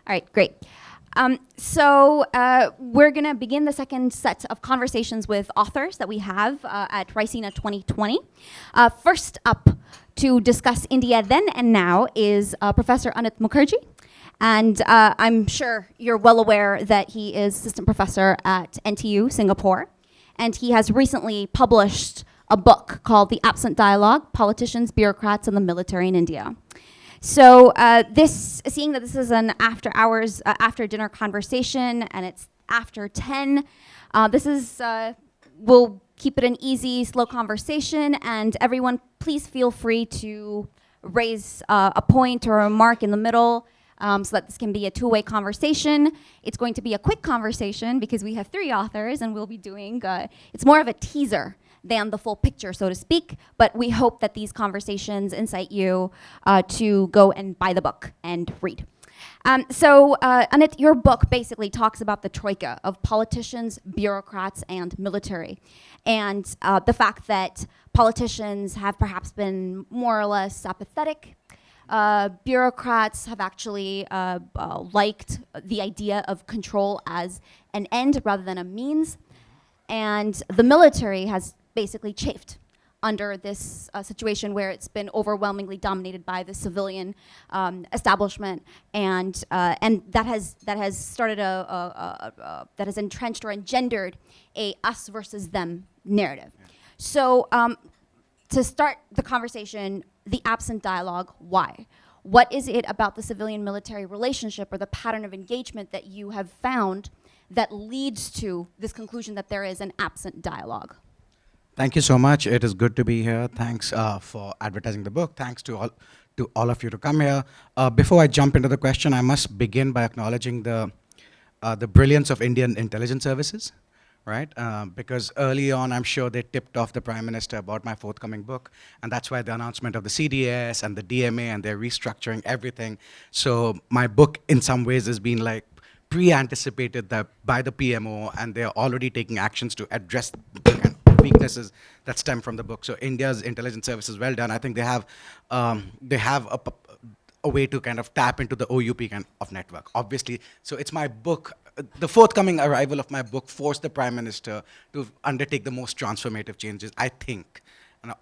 All right, great. So we're going to begin the second set of conversations with authors that we have at Raisina 2020. First up to discuss India then and now is Professor Anit Mukherjee. And I'm sure you're well aware that he is assistant professor at NTU, Singapore. And he has recently published a book called The Absent Dialogue, Politicians, Bureaucrats, and the Military in India. So seeing that this is an after-hours, after-dinner conversation, and it's after 10, we'll keep it an easy, slow conversation, and everyone, please feel free to raise a point or a remark in the middle so that this can be a two-way conversation. It's going to be a quick conversation because we have 3 authors, and we'll be doing, it's more of a teaser than the full picture, so to speak. But we hope that these conversations incite you to go and buy the book and read. Anit, your book basically talks about the troika of politicians, bureaucrats, and military. And the fact that politicians have perhaps been more or less apathetic. Bureaucrats have actually liked the idea of control as an end rather than a means. And the military has basically chafed under this situation where it's been overwhelmingly dominated by the civilian establishment, and that has started that has entrenched or engendered a us versus them narrative. Yeah. So to start the conversation, the absent dialogue, why? What is it about the civilian-military relationship or the pattern of engagement that you have found that leads to this conclusion that there is an absent dialogue? Thank you so much. It is good to be here. Thanks for advertising the book. Thanks to all of you to come here. Before I jump into the question, I must begin by acknowledging the brilliance of Indian intelligence services, right? Because early on, I'm sure they tipped off the Prime Minister about my forthcoming book, and that's why the announcement of the CDS and the DMA, and they're restructuring everything. So my book, in some ways, has been like pre-anticipated by the PMO, and they're already taking actions to address the kind of weaknesses that stem from the book. So India's intelligence service is well done. I think they have a way to kind of tap into the OUP kind of network, obviously. So it's my book. The forthcoming arrival of my book forced the Prime Minister to undertake the most transformative changes, I think.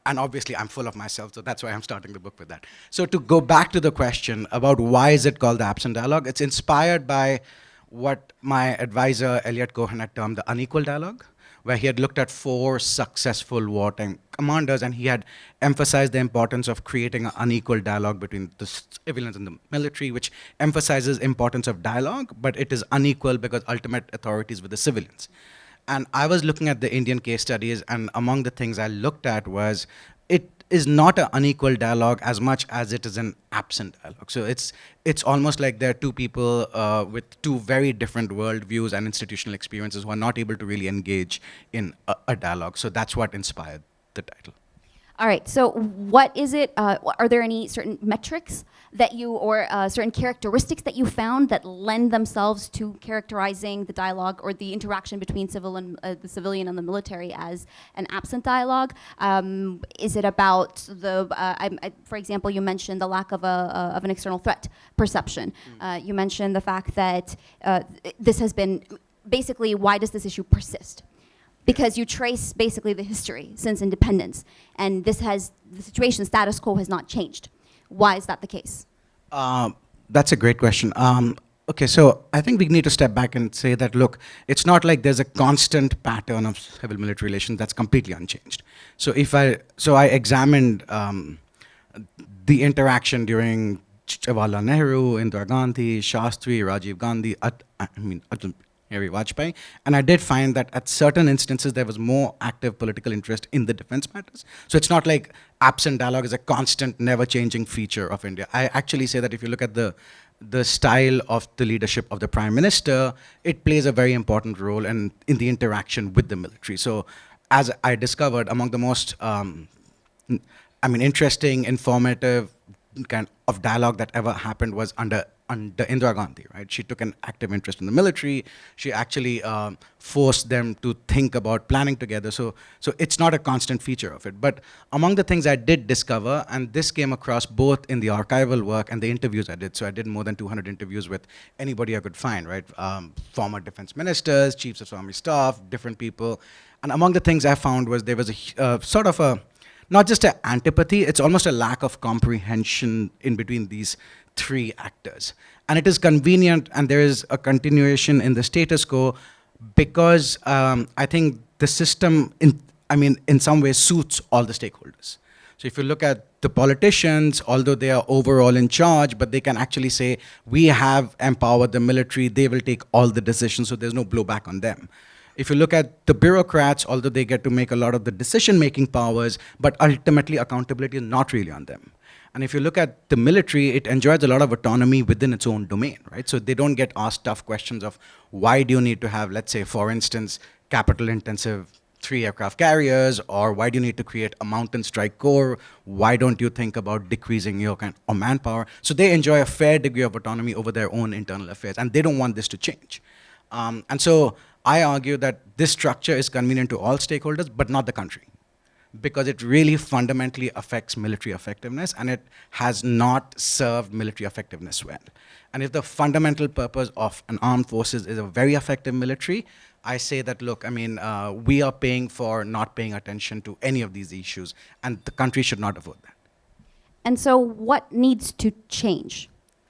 And obviously, I'm full of myself, so that's why I'm starting the book with that. So to go back to the question about why is it called the absent dialogue, it's inspired by what my advisor, Elliot Cohen, had termed the unequal dialogue, where he had looked at 4 successful wartime commanders, and he had emphasized the importance of creating an unequal dialogue between the civilians and the military, which emphasizes importance of dialogue, but it is unequal because ultimate authority is with the civilians. And I was looking at the Indian case studies, and among the things I looked at was it is not an unequal dialogue as much as it is an absent dialogue. So it's almost like there are 2 people with 2 very different worldviews and institutional experiences who are not able to really engage in a dialogue. So that's what inspired the title. All right, so what is it, are there any certain metrics that you, or certain characteristics that you found that lend themselves to characterizing the dialogue or the interaction between the civilian and the military as an absent dialogue? Is it about for example, you mentioned the lack of an external threat perception. You mentioned the fact that this has been, basically, why does this issue persist? Because you trace basically the history since independence, and the situation, status quo, has not changed. Why is that the case? That's a great question. Okay, so I think we need to step back and say that, look, it's not like there's a constant pattern of civil-military relations that's completely unchanged. So I examined the interaction during Jawaharlal Nehru, Indira Gandhi, Shastri, Rajiv Gandhi, Atal Bihari Vajpayee, and I did find that at certain instances there was more active political interest in the defense matters. So it's not like absent dialogue is a constant, never-changing feature of India. I actually say that if you look at the style of the leadership of the Prime Minister, it plays a very important role in the interaction with the military. So as I discovered, among the most interesting, informative, kind of dialogue that ever happened was under Indira Gandhi, right? She took an active interest in the military. She actually forced them to think about planning together. So it's not a constant feature of it. But among the things I did discover, and this came across both in the archival work and the interviews I did. So I did more than 200 interviews with anybody I could find, right? Former defense ministers, chiefs of army staff, different people. And among the things I found was there was a sort of a, not just an antipathy, it's almost a lack of comprehension in between these three actors. And it is convenient, and there is a continuation in the status quo because I think the system, in some ways, suits all the stakeholders. So if you look at the politicians, although they are overall in charge, but they can actually say, we have empowered the military, they will take all the decisions, so there's no blowback on them. If you look at the bureaucrats, although they get to make a lot of the decision-making powers, but ultimately accountability is not really on them. And if you look at the military, it enjoys a lot of autonomy within its own domain, right? So they don't get asked tough questions of why do you need to have, let's say, for instance, capital-intensive 3 aircraft carriers, or why do you need to create a mountain strike corps? Why don't you think about decreasing your manpower? So they enjoy a fair degree of autonomy over their own internal affairs, and they don't want this to change. And so I argue that this structure is convenient to all stakeholders, but not the country, because it really fundamentally affects military effectiveness, and it has not served military effectiveness well. And if the fundamental purpose of an armed forces is a very effective military, I say that, look, we are paying for not paying attention to any of these issues, and the country should not afford that. And so what needs to change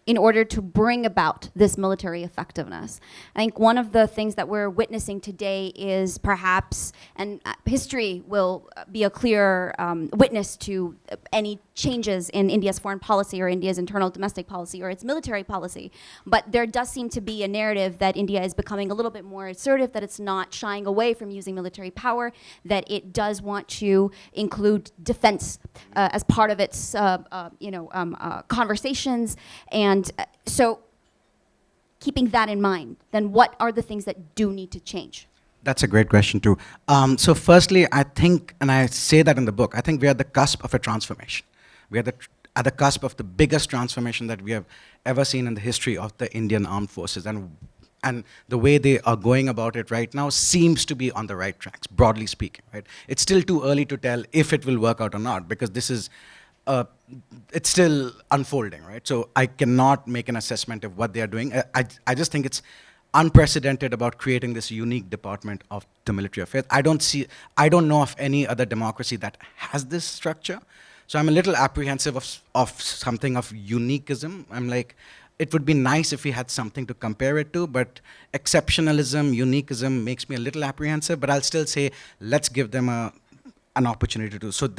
in order to bring about this military effectiveness? I think one of the things that we're witnessing today is perhaps, and history will be a clear witness to any changes in India's foreign policy or India's internal domestic policy or its military policy. But there does seem to be a narrative that India is becoming a little bit more assertive, that it's not shying away from using military power, that it does want to include defense as part of its conversations. And so keeping that in mind, then what are the things that do need to change? That's a great question too. So firstly, I think, and I say that in the book, I think we are at the cusp of a transformation. We are at the cusp of the biggest transformation that we have ever seen in the history of the Indian armed forces. And the way they are going about it right now seems to be on the right tracks, broadly speaking, right? It's still too early to tell if it will work out or not, because this is, it's still unfolding, right? So I cannot make an assessment of what they are doing. I just think it's unprecedented about creating this unique department of the military affairs. I don't know of any other democracy that has this structure. So I'm a little apprehensive of something of uniquism. I'm like, it would be nice if we had something to compare it to, but exceptionalism, uniquism makes me a little apprehensive, but I'll still say, let's give them an opportunity to. So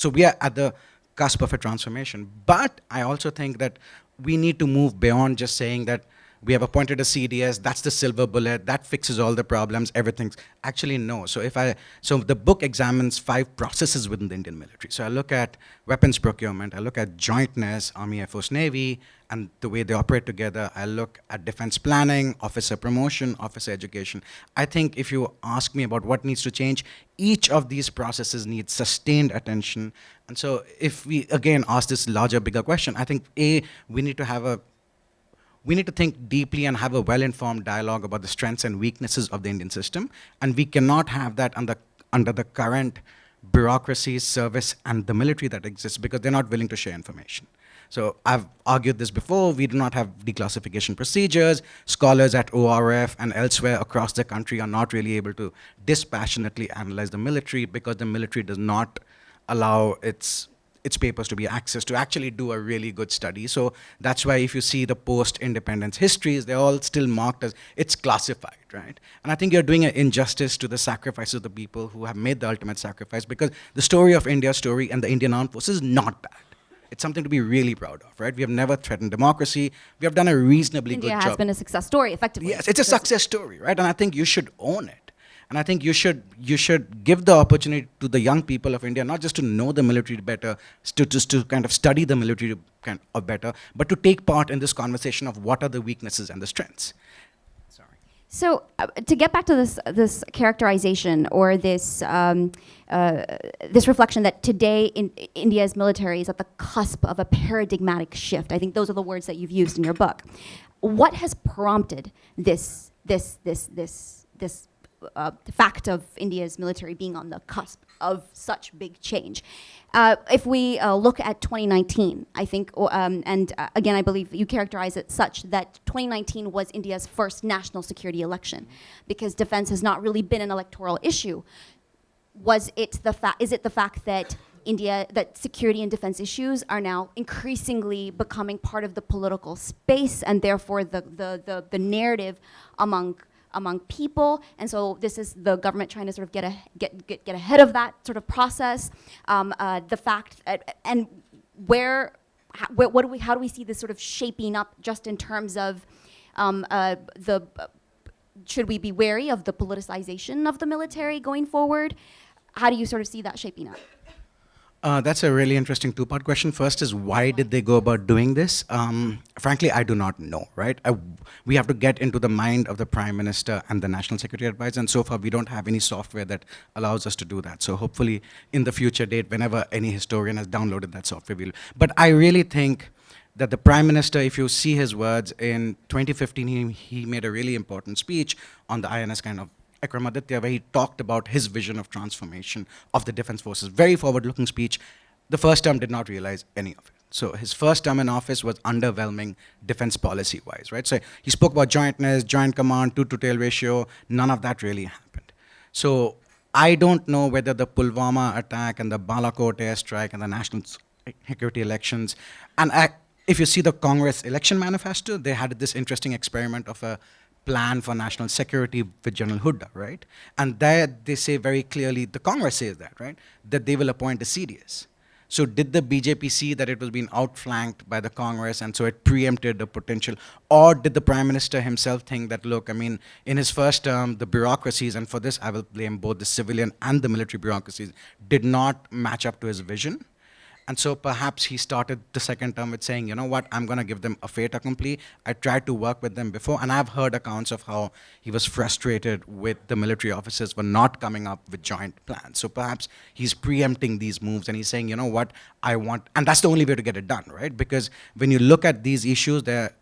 we are at the cusp of a transformation. But I also think that we need to move beyond just saying that we have appointed a CDS, that's the silver bullet, that fixes all the problems, everything's, actually no. So the book examines 5 processes within the Indian military. So I look at weapons procurement, I look at jointness, Army, Air Force, Navy, and the way they operate together. I look at defense planning, officer promotion, officer education. I think if you ask me about what needs to change, each of these processes needs sustained attention. And so if we, again, ask this larger, bigger question, I think, we need to think deeply and have a well-informed dialogue about the strengths and weaknesses of the Indian system. And we cannot have that under the current bureaucracy, service, and the military that exists, because they're not willing to share information. So I've argued this before. We do not have declassification procedures. Scholars at ORF and elsewhere across the country are not really able to dispassionately analyze the military, because the military does not allow its papers to be accessed to actually do a really good study. So that's why if you see the post-independence histories, they're all still marked as it's classified, right? And I think you're doing an injustice to the sacrifices of the people who have made the ultimate sacrifice, because the story of India's story and the Indian armed forces is not bad. It's something to be really proud of, right? We have never threatened democracy. We have done a reasonably good job. India has been a success story, effectively. Yes, it's a success story, right? And I think you should own it. And I think you should give the opportunity to the young people of India, not just to know the military better, to kind of study the military better, but to take part in this conversation of what are the weaknesses and the strengths. Sorry. So to get back to this characterization or this reflection that today India's military is at the cusp of a paradigmatic shift. I think those are the words that you've used in your book. What has prompted this fact of India's military being on the cusp of such big change? If we look at 2019, I think, again, I believe you characterize it such that 2019 was India's first national security election, because defense has not really been an electoral issue. Is it the fact that that security and defense issues are now increasingly becoming part of the political space, and therefore the narrative among people, and so this is the government trying to sort of get ahead of that sort of process. The fact and how do we see this sort of shaping up, just in terms of should we be wary of the politicization of the military going forward? How do you sort of see that shaping up? That's a really interesting two-part question. First is, why did they go about doing this? Frankly, I do not know, right? We have to get into the mind of the Prime Minister and the National Security Advisor, and so far we don't have any software that allows us to do that. So hopefully in the future date, whenever any historian has downloaded that software, we'll. But I really think that the Prime Minister, if you see his words, in 2015, he made a really important speech on the INS kind of Akramaditya, where he talked about his vision of transformation of the defense forces. Very forward-looking speech. The first term did not realize any of it. So his first term in office was underwhelming defense policy-wise, right? So he spoke about jointness, joint command, tooth-to-tail ratio. None of that really happened. So I don't know whether the Pulwama attack and the Balakot airstrike and the national security elections, and if you see the Congress election manifesto, they had this interesting experiment of a plan for national security with General Hooda, right? And there they say very clearly, the Congress says that, right? That they will appoint a CDS. So did the BJP see that it was being outflanked by the Congress, and so it preempted the potential? Or did the Prime Minister himself think that, look, I mean, in his first term, the bureaucracies, and for this I will blame both the civilian and the military bureaucracies, did not match up to his vision? And so perhaps he started the second term with saying, you know what, I'm going to give them a fait accompli. I tried to work with them before, and I've heard accounts of how he was frustrated with the military officers for not coming up with joint plans. So perhaps he's preempting these moves, and he's saying, you know what, I want, and that's the only way to get it done, right? Because when you look at these issues, there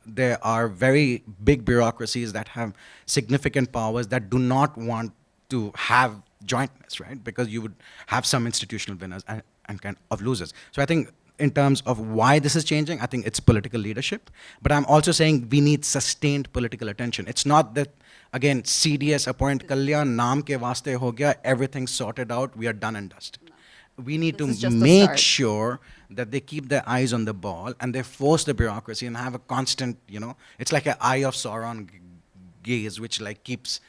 are very big bureaucracies that have significant powers that do not want to have jointness, right? Because you would have some institutional winners and kind of losers. So I think in terms of why this is changing, I think it's political leadership. But I'm also saying we need sustained political attention. It's not that, again, CDS appoint Kalyan, naam ke vaste ho gaya, everything's sorted out, we are done and dusted. No. We need to make sure that they keep their eyes on the ball and they force the bureaucracy and have a constant, it's like an eye of Sauron gaze, which like keeps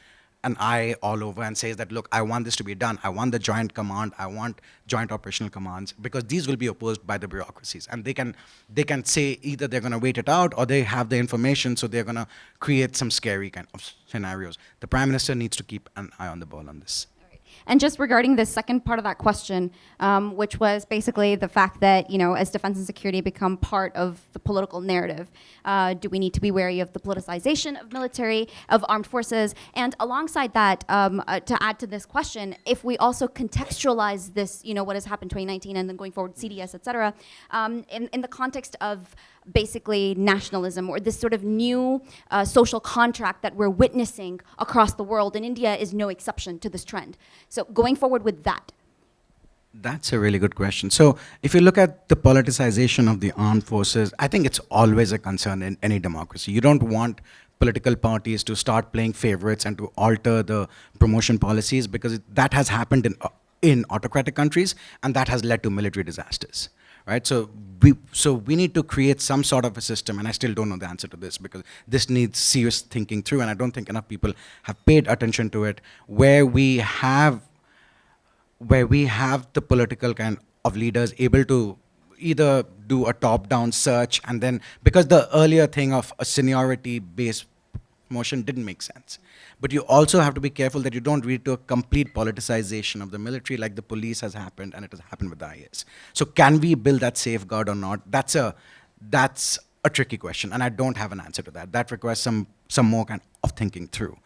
an eye all over and says that, look, I want this to be done. I want the joint command. I want joint operational commands, because these will be opposed by the bureaucracies. And they can say either they're going to wait it out or they have the information, so they're going to create some scary kind of scenarios. The Prime Minister needs to keep an eye on the ball on this. And just regarding the second part of that question, which was basically the fact that, as defense and security become part of the political narrative, do we need to be wary of the politicization of military, of armed forces? And alongside that, to add to this question, if we also contextualize this, what has happened in 2019 and then going forward, CDS, et cetera, in the context of basically nationalism, or this sort of new social contract that we're witnessing across the world, and India is no exception to this trend. So going forward with that. That's a really good question. So if you look at the politicization of the armed forces, I think it's always a concern in any democracy. You don't want political parties to start playing favorites and to alter the promotion policies, because that has happened in autocratic countries, and that has led to military disasters. Right, so we need to create some sort of a system, and I still don't know the answer to this, because this needs serious thinking through, and I don't think enough people have paid attention to it, where we have the political kind of leaders able to either do a top-down search, and then, because the earlier thing of a seniority-based motion didn't make sense. But you also have to be careful that you don't lead to a complete politicization of the military, like the police has happened, and it has happened with the IS. So can we build that safeguard or not? That's a tricky question, and I don't have an answer to that. That requires some more kind of thinking through.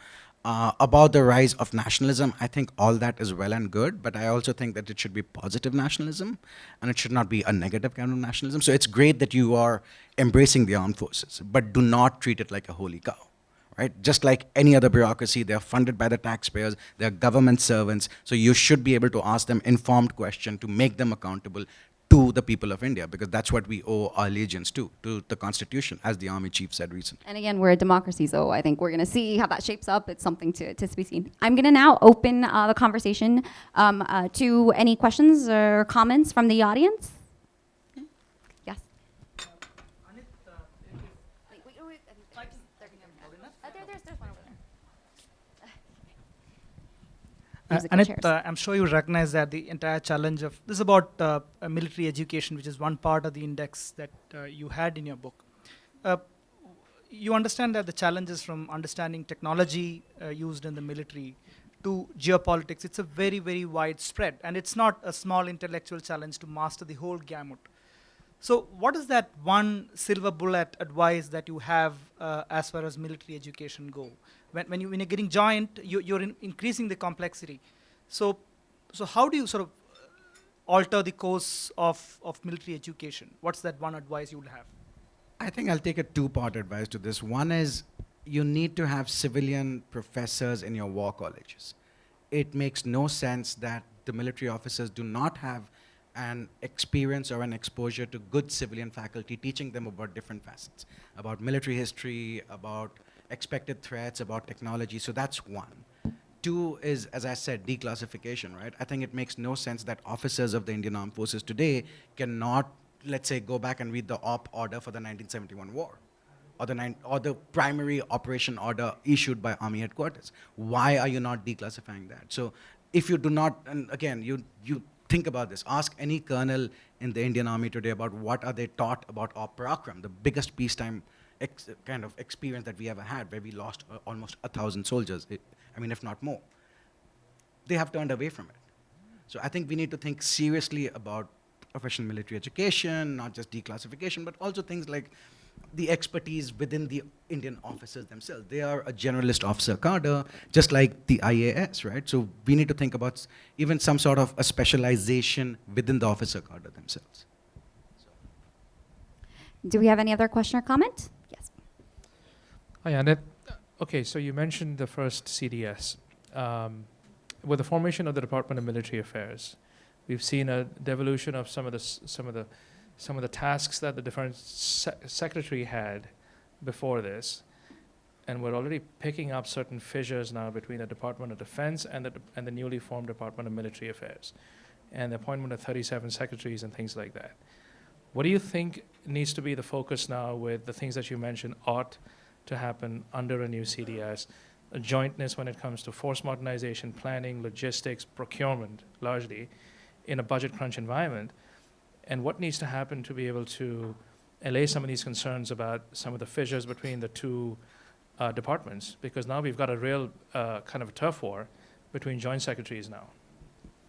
About the rise of nationalism, I think all that is well and good, but I also think that it should be positive nationalism and it should not be a negative kind of nationalism. So it's great that you are embracing the armed forces, but do not treat it like a holy cow. Right? Just like any other bureaucracy, they're funded by the taxpayers, they're government servants, so you should be able to ask them informed questions to make them accountable to the people of India, because that's what we owe our allegiance to the Constitution, as the Army Chief said recently. And again, we're a democracy, so I think we're going to see how that shapes up. It's something to be seen. I'm going to now open the conversation to any questions or comments from the audience. Yes. There's one over there. Musical Anit, chairs. I'm sure you recognize that the entire challenge of this is about military education, which is one part of the index that you had in your book. You understand that the challenges from understanding technology used in the military to geopolitics, it's a very, very wide spread, and it's not a small intellectual challenge to master the whole gamut. So what is that one silver bullet advice that you have as far as military education go? When you're getting joint, you're increasing the complexity. So how do you sort of alter the course of military education? What's that one advice you would have? I think I'll take a two-part advice to this. One is you need to have civilian professors in your war colleges. It makes no sense that the military officers do not have an experience or an exposure to good civilian faculty teaching them about different facets, about military history, about expected threats, about technology. So that's one. Two is, as I said, declassification, right? I think it makes no sense that officers of the Indian Armed Forces today cannot, let's say, go back and read the op order for the 1971 war, or the primary operation order issued by Army headquarters. Why are you not declassifying that? So if you do not, and again, you think about this, ask any colonel in the Indian Army today about what are they taught about Op Parakram, the biggest peacetime kind of experience that we ever had, where we lost almost 1,000 soldiers, I mean, if not more. They have turned away from it. So I think we need to think seriously about professional military education, not just declassification, but also things like the expertise within the Indian officers themselves. They are a generalist officer cadre, just like the IAS, right? So we need to think about even some sort of a specialization within the officer cadre themselves. Do we have any other question or comment? Yes. Hi, Anit. Okay, so you mentioned the first CDS. With the formation of the Department of Military Affairs, we've seen a devolution of some of the tasks that the Defense Secretary had before this, and we're already picking up certain fissures now between the Department of Defense and the newly formed Department of Military Affairs, and the appointment of 37 secretaries and things like that. What do you think needs to be the focus now with the things that you mentioned ought to happen under a new CDS? A jointness when it comes to force modernization, planning, logistics, procurement, largely, in a budget crunch environment, and what needs to happen to be able to allay some of these concerns about some of the fissures between the two departments, because now we've got a real kind of a turf war between joint secretaries now.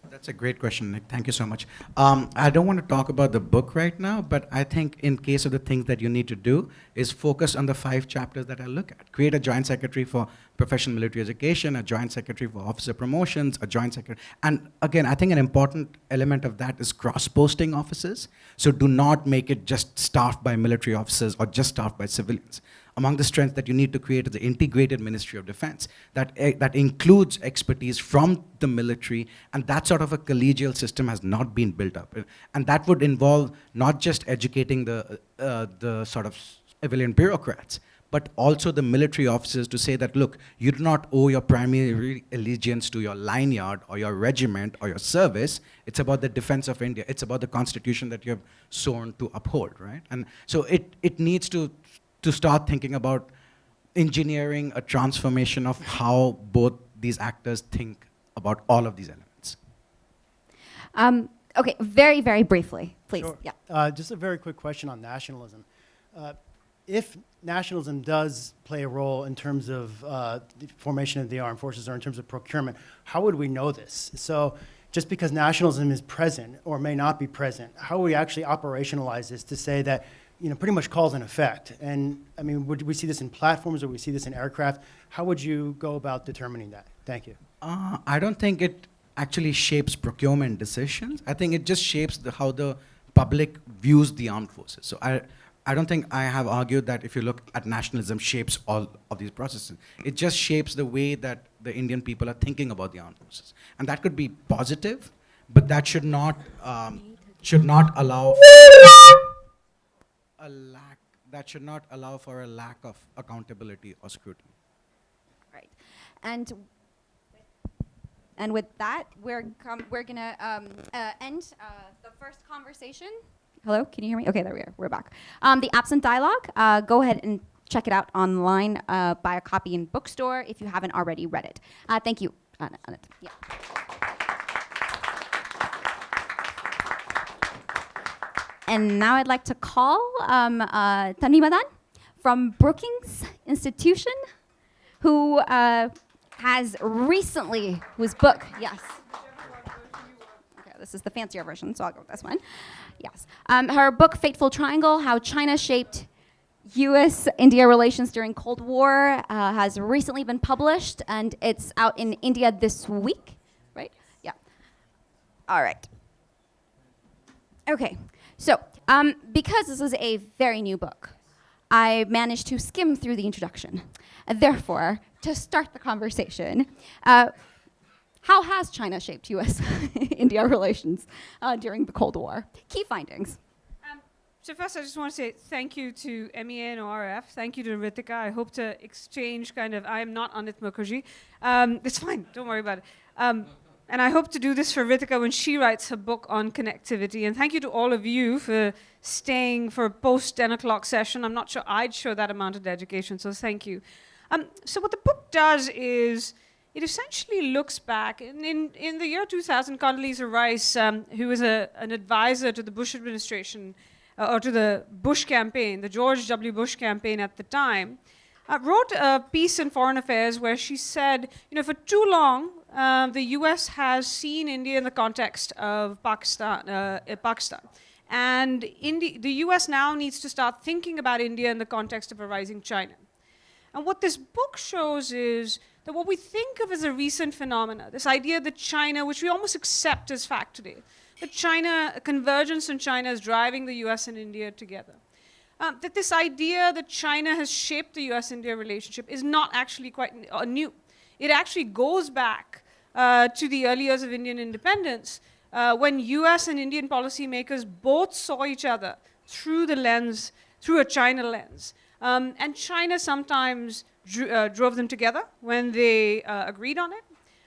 That's a great question, Nick. Thank you so much. I don't want to talk about the book right now, but I think in case of the things that you need to do is focus on the 5 chapters that I look at. Create a joint secretary for professional military education, a joint secretary for officer promotions, a joint secretary. And again, I think an important element of that is cross-posting officers. So do not make it just staffed by military officers or just staffed by civilians. Among the strengths that you need to create is the integrated Ministry of Defense that includes expertise from the military, and that sort of a collegial system has not been built up. And that would involve not just educating the sort of civilian bureaucrats, but also the military officers to say that, look, you do not owe your primary allegiance to your line yard or your regiment or your service. It's about the defense of India. It's about the Constitution that you have sworn to uphold, right? And so it needs to start thinking about engineering a transformation of how both these actors think about all of these elements. Okay, very, very briefly, please. Sure. Yeah. Just a very quick question on nationalism. If nationalism does play a role in terms of the formation of the armed forces or in terms of procurement, how would we know this? So just because nationalism is present or may not be present, how we actually operationalize this to say that, pretty much cause and effect? And I mean, would we see this in platforms or we see this in aircraft? How would you go about determining that? Thank you. I don't think it actually shapes procurement decisions. I think it just shapes how the public views the armed forces. So I don't think I have argued that if you look at nationalism shapes all of these processes. It just shapes the way that the Indian people are thinking about the armed forces. And that could be positive, but that should not allow for a lack of accountability or scrutiny. Right. And with that, we're gonna end the first conversation. Hello, can you hear me? Okay, there we are. We're back. The Absent Dialogue. Go ahead and check it out online. Buy a copy in bookstore if you haven't already read it. Thank you, Anit. Yeah. And now I'd like to call Tanvi Madan from Brookings Institution, who has recently, whose book, yes. Okay, this is the fancier version, so I'll go with this one. Yes. Her book, Fateful Triangle, How China Shaped U.S.-India Relations During Cold War, has recently been published, and it's out in India this week, right? Yeah. All right. Okay. So, because this is a very new book, I managed to skim through the introduction. Therefore, to start the conversation, how has China shaped U.S.-India relations during the Cold War? Key findings. So first, I just want to say thank you to MEA and ORF. Thank you to Ritika. I hope to exchange I am not Anit Mukherjee. It's fine. Don't worry about it. And I hope to do this for Ritika when she writes her book on connectivity. And thank you to all of you for staying for a post-10 o'clock session. I'm not sure I'd show that amount of dedication, so thank you. So what the book does is it essentially looks back. In the year 2000, Condoleezza Rice, who was an advisor to the Bush administration, or to the Bush campaign, the George W. Bush campaign at the time, wrote a piece in Foreign Affairs where she said, for too long, the U.S. has seen India in the context of Pakistan. And the U.S. now needs to start thinking about India in the context of a rising China. And what this book shows is that what we think of as a recent phenomena, this idea that China, which we almost accept as fact today, that China, convergence in China is driving the US and India together. That this idea that China has shaped the US-India relationship is not actually quite new. It actually goes back to the early years of Indian independence, when US and Indian policymakers both saw each other through a China lens. And China sometimes drove them together when they agreed on it.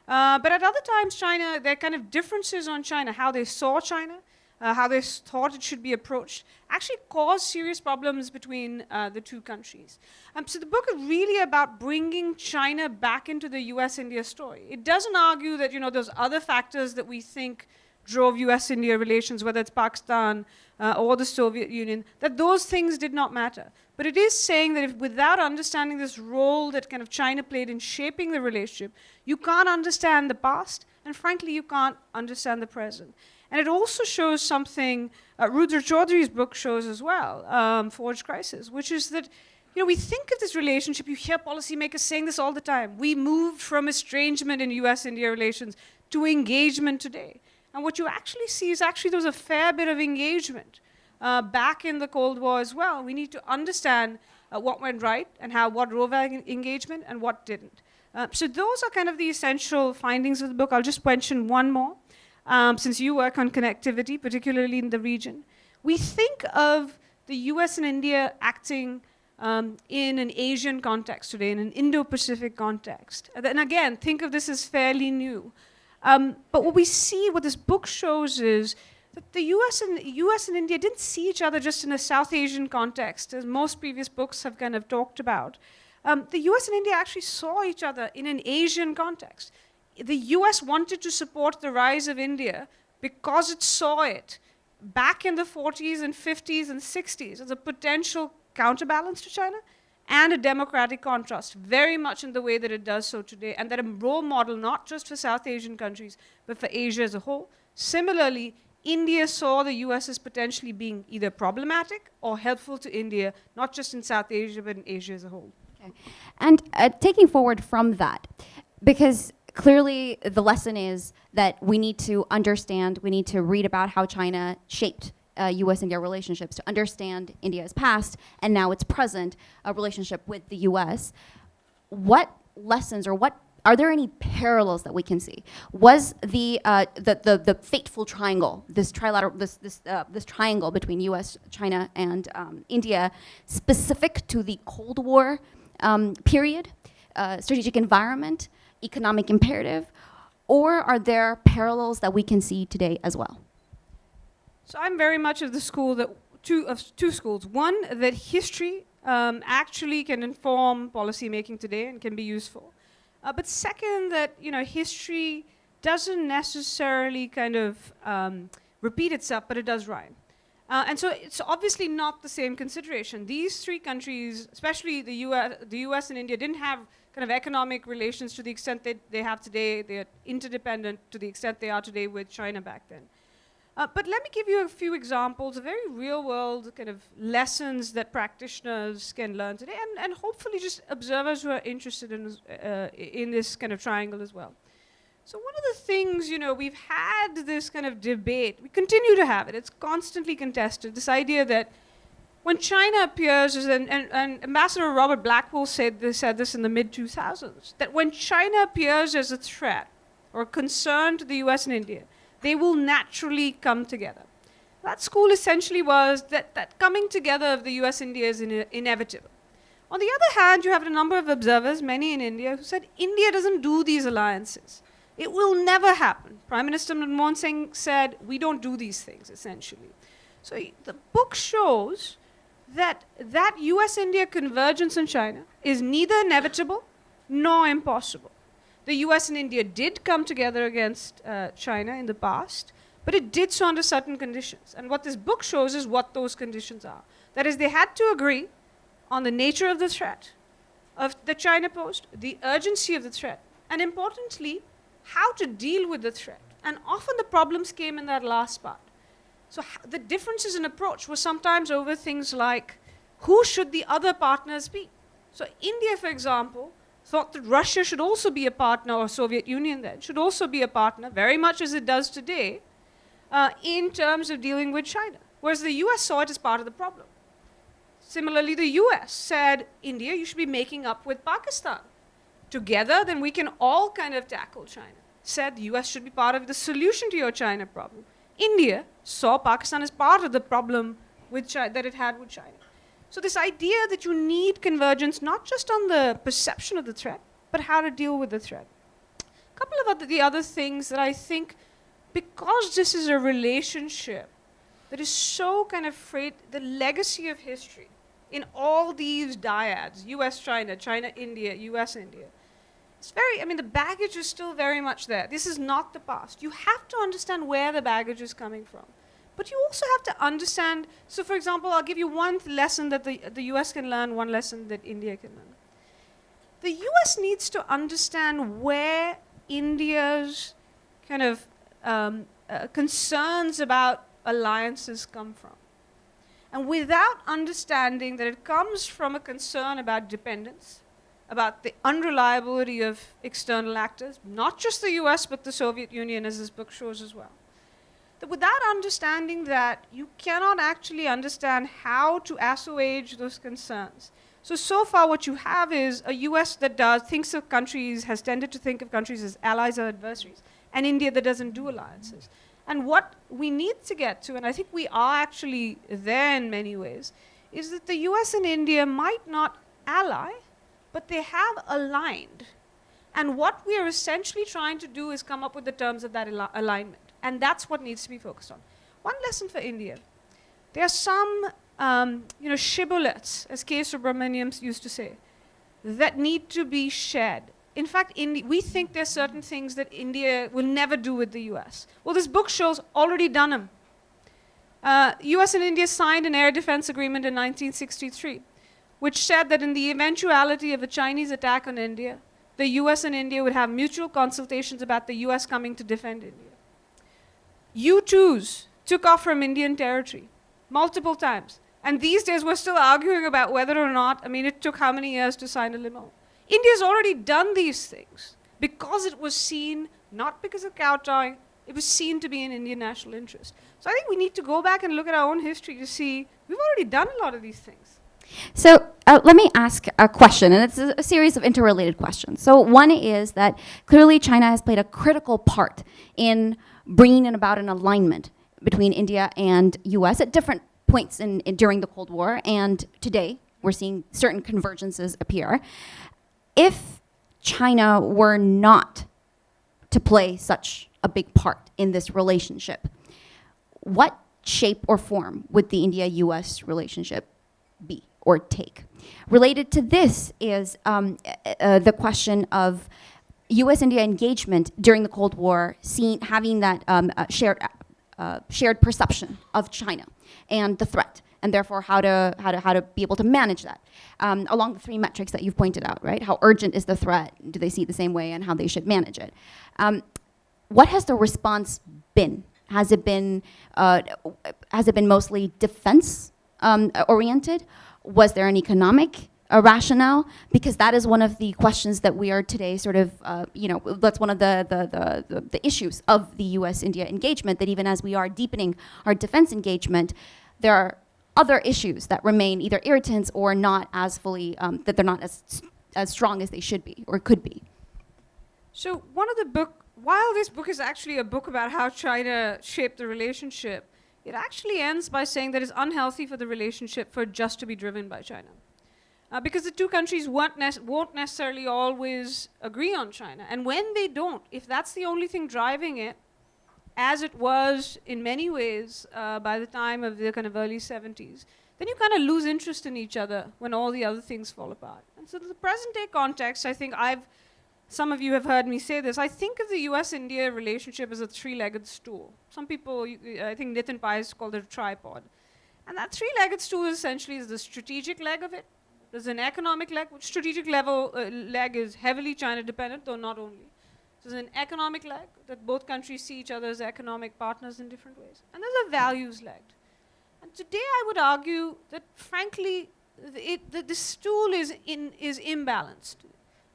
But at other times, their kind of differences on China, how they saw China, how they thought it should be approached, actually caused serious problems between the two countries. So the book is really about bringing China back into the US-India story. It doesn't argue that, those other factors that we think drove US-India relations, whether it's Pakistan or the Soviet Union, that those things did not matter. But it is saying that without understanding this role that kind of China played in shaping the relationship, you can't understand the past, and frankly, you can't understand the present. And it also shows something Rudra Chaudhry's book shows as well, Forged Crisis, which is that we think of this relationship, you hear policymakers saying this all the time. We moved from estrangement in US-India relations to engagement today. And what you actually see is there was a fair bit of engagement back in the Cold War as well. We need to understand what went right and what drove engagement and what didn't. So those are kind of the essential findings of the book. I'll just mention one more, since you work on connectivity, particularly in the region. We think of the US and India acting in an Asian context today, in an Indo-Pacific context. And again, think of this as fairly new. But what this book shows is that the US and India didn't see each other just in a South Asian context, as most previous books have kind of talked about. The US and India actually saw each other in an Asian context. The US wanted to support the rise of India because it saw it back in the 40s and 50s and 60s as a potential counterbalance to China, and a democratic contrast, very much in the way that it does so today, and that a role model not just for South Asian countries, but for Asia as a whole. Similarly, India saw the US as potentially being either problematic or helpful to India, not just in South Asia, but in Asia as a whole. Okay. And taking forward from that, because clearly the lesson is that we need to understand, we need to read about how China shaped US-India relationships to understand India's past and now its present relationship with the US. What lessons or what are there any parallels that we can see? Was the fateful triangle, this trilateral, this triangle between U.S., China, and India, specific to the Cold War period, strategic environment, economic imperative, or are there parallels that we can see today as well? So I'm very much of the school that two schools. One, that history actually can inform policy making today and can be useful. But second, that history doesn't necessarily kind of repeat itself, but it does rhyme. And so it's obviously not the same consideration. These three countries, especially the US and India, didn't have kind of economic relations to the extent that they have today. They are interdependent to the extent they are today with China back then. But let me give you a few examples of very real-world kind of lessons that practitioners can learn today, and hopefully just observers who are interested in this kind of triangle as well. So one of the things, we've had this kind of debate, we continue to have it, it's constantly contested, this idea that when China appears, and Ambassador Robert Blackwell said this in the mid-2000s, that when China appears as a threat or a concern to the US and India, they will naturally come together. That school essentially was that coming together of the US-India is inevitable. On the other hand, you have a number of observers, many in India, who said India doesn't do these alliances. It will never happen. Prime Minister Manmohan Singh said, we don't do these things, essentially. So the book shows that US-India convergence in China is neither inevitable nor impossible. The US and India did come together against China in the past, but it did so under certain conditions. And what this book shows is what those conditions are. That is, they had to agree on the nature of the threat, of the China posed, the urgency of the threat, and importantly, how to deal with the threat. And often the problems came in that last part. So the differences in approach were sometimes over things like, who should the other partners be? So India, for example, thought that Russia should also be a partner, or Soviet Union then, should also be a partner, very much as it does today, in terms of dealing with China. Whereas the US saw it as part of the problem. Similarly, the US said, India, you should be making up with Pakistan. Together, then we can all kind of tackle China. Said the US should be part of the solution to your China problem. India saw Pakistan as part of the problem with that it had with China. So this idea that you need convergence, not just on the perception of the threat, but how to deal with the threat. A couple of the other things that I think, because this is a relationship that is so kind of frayed, the legacy of history in all these dyads, US-China, China-India, US-India, it's the baggage is still very much there. This is not the past. You have to understand where the baggage is coming from. But you also have to understand, so for example, I'll give you one lesson that the US can learn, one lesson that India can learn. The US needs to understand where India's kind of concerns about alliances come from. And without understanding that it comes from a concern about dependence, about the unreliability of external actors, not just the US, but the Soviet Union, as this book shows as well. That without understanding that, you cannot actually understand how to assuage those concerns. So far what you have is a US that thinks of countries, has tended to think of countries as allies or adversaries, and India that doesn't do alliances. And what we need to get to, and I think we are actually there in many ways, is that the US and India might not ally, but they have aligned. And what we are essentially trying to do is come up with the terms of that alignment. And that's what needs to be focused on. One lesson for India. There are some, shibboleths, as K. Subramaniam used to say, that need to be shared. In fact, we think there are certain things that India will never do with the US. Well, this book shows already done them. US and India signed an air defense agreement in 1963. which said that in the eventuality of a Chinese attack on India, the US and India would have mutual consultations about the US coming to defend India. U-2s took off from Indian territory multiple times. And these days we're still arguing about whether or not, I mean, it took how many years to sign a limo? India's already done these things because it was seen, not because of kowtowing, it was seen to be in Indian national interest. So I think we need to go back and look at our own history to see we've already done a lot of these things. So let me ask a question, and it's a series of interrelated questions. So one is that clearly China has played a critical part in bringing about an alignment between India and US at different points during the Cold War, and today we're seeing certain convergences appear. If China were not to play such a big part in this relationship, what shape or form would the India-US relationship be or take? Related to this is the question of US-India engagement during the Cold War, having that shared perception of China and the threat, and therefore how to be able to manage that along the three metrics that you've pointed out, right? How urgent is the threat? Do they see it the same way, and how they should manage it? What has the response been? Has it been mostly defense oriented? Was there an economic rationale? Because that is one of the questions that we are today sort of, that's one of the issues of the US-India engagement, that even as we are deepening our defense engagement, there are other issues that remain either irritants or not as fully, that they're not as strong as they should be or could be. So while this book is actually a book about how China shaped the relationship, it actually ends by saying that it's unhealthy for the relationship for it just to be driven by China. Because the two countries won't necessarily always agree on China. And when they don't, if that's the only thing driving it, as it was in many ways by the time of the kind of early 70s, then you kind of lose interest in each other when all the other things fall apart. And so the present day context, I think some of you have heard me say this, I think of the US-India relationship as a three-legged stool. Some people, I think Nitin Pai has called it a tripod. And that three-legged stool essentially is the strategic leg of it. There's an economic leg, which strategic leg is heavily China dependent, though not only. There's an economic leg that both countries see each other as economic partners in different ways. And there's a values leg. And today I would argue that frankly, the stool is imbalanced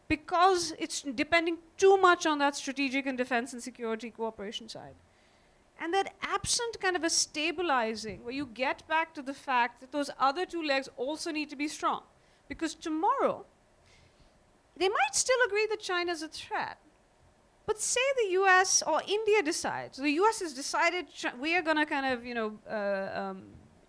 because it's depending too much on that strategic and defense and security cooperation side. And that absent kind of a stabilizing, where you get back to the fact that those other two legs also need to be strong. Because tomorrow, they might still agree that China's a threat. But say the US or India decides, the US has decided we are going to kind of,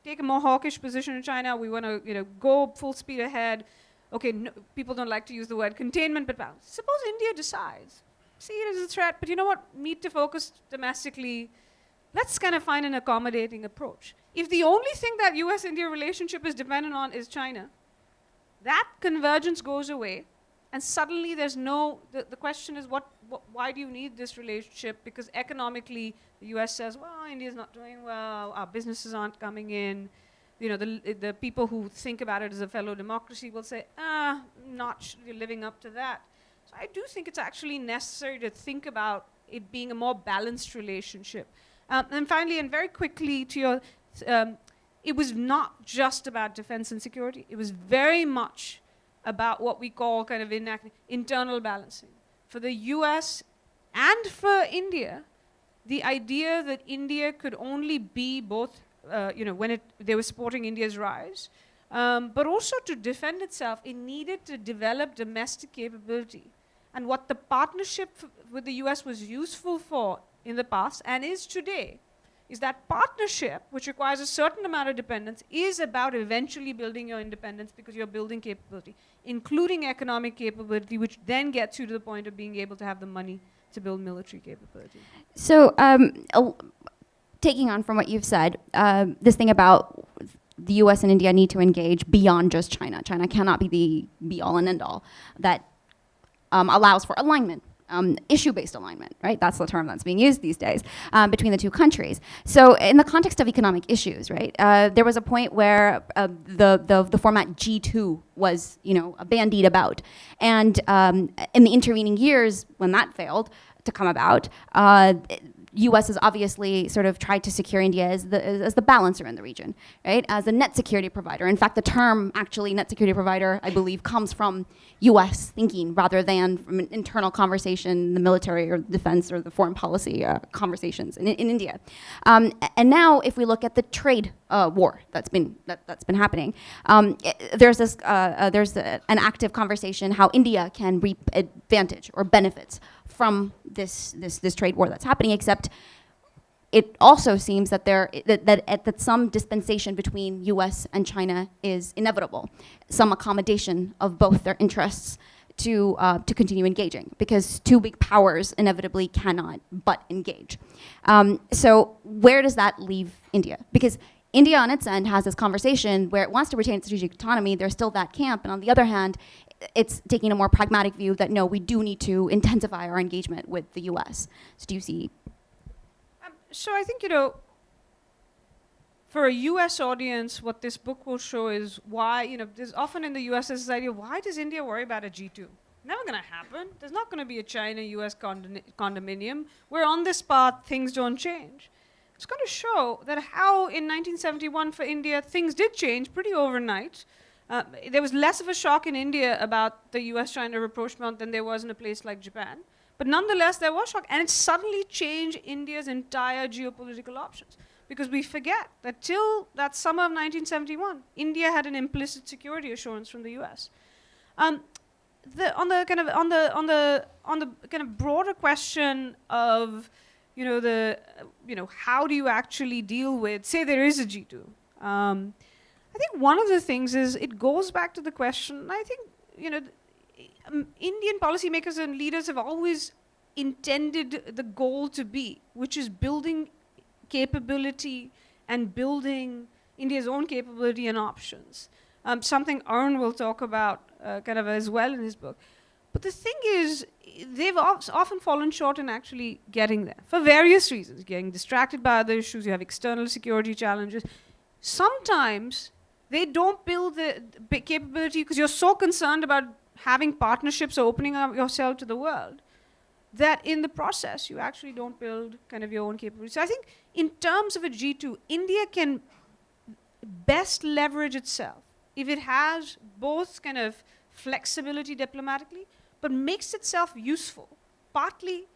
take a more hawkish position in China. We want to, go full speed ahead. Okay, no, people don't like to use the word containment, but balance. Suppose India decides, see it as a threat, but you know what? Need to focus domestically. Let's kind of find an accommodating approach. If the only thing that US-India relationship is dependent on is China, that convergence goes away, and suddenly there's the question is why do you need this relationship? Because economically, the US says, well, India's not doing well, our businesses aren't coming in. The people who think about it as a fellow democracy will say, not living up to that. So I do think it's actually necessary to think about it being a more balanced relationship. And finally, and very quickly to your, it was not just about defense and security. It was very much about what we call kind of internal balancing. For the US and for India, the idea that India could only be both, when they were supporting India's rise, but also to defend itself, it needed to develop domestic capability. And what the partnership with the US was useful for in the past and is today is that partnership, which requires a certain amount of dependence, is about eventually building your independence because you're building capability, including economic capability, which then gets you to the point of being able to have the money to build military capability. So taking on from what you've said, this thing about the US and India need to engage beyond just China. China cannot be the be-all and end-all. That allows for alignment issue-based alignment, right? That's the term that's being used these days between the two countries. So in the context of economic issues, right, there was a point where the format G2 was, bandied about. And in the intervening years, when that failed to come about, U.S. has obviously sort of tried to secure India as the balancer in the region, right? As a net security provider. In fact, the term actually net security provider, I believe, comes from U.S. thinking rather than from an internal conversation, the military or defense or the foreign policy conversations in India. And now, if we look at the trade war that's been happening, there's an active conversation how India can reap advantage or benefits from this trade war that's happening, except it also seems that that some dispensation between U.S. and China is inevitable, some accommodation of both their interests to continue engaging, because two big powers inevitably cannot but engage. So where does that leave India? Because India on its end has this conversation where it wants to retain its strategic autonomy. There's still that camp, and on the other hand, it's taking a more pragmatic view that no, we do need to intensify our engagement with the U.S. So do you see? So I think, for a US audience, what this book will show is why, there's often in the US this idea, why does India worry about a G2? Never going to happen. There's not going to be a China-US condominium. We're on this path, things don't change. It's going to show that how in 1971 for India, things did change pretty overnight. There was less of a shock in India about the US-China rapprochement than there was in a place like Japan. But nonetheless, there was shock. And it suddenly changed India's entire geopolitical options. Because we forget that till that summer of 1971, India had an implicit security assurance from the US. On the kind of broader question of, how do you actually deal with, say there is a G2. I think one of the things is it goes back to the question, I think, Indian policymakers and leaders have always intended the goal to be, which is building capability and building India's own capability and options. Something Arun will talk about kind of as well in his book. But the thing is, they've often fallen short in actually getting there for various reasons. Getting distracted by other issues, you have external security challenges. Sometimes they don't build the capability because you're so concerned about having partnerships or opening up yourself to the world that in the process you actually don't build kind of your own capability. So I think in terms of a G2, India can best leverage itself if it has both kind of flexibility diplomatically, but makes itself useful, partly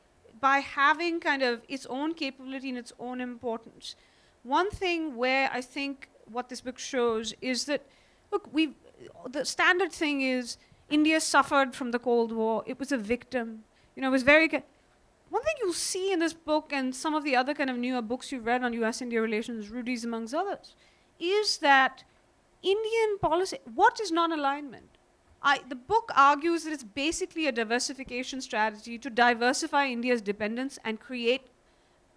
by having kind of its own capability and its own importance. One thing where I think what this book shows is that, look, the standard thing is India suffered from the Cold War. It was a victim. It was very... One thing you'll see in this book and some of the other kind of newer books you've read on US-India relations, Rudy's amongst others, is that Indian policy, what is non-alignment? The book argues that it's basically a diversification strategy to diversify India's dependence and create,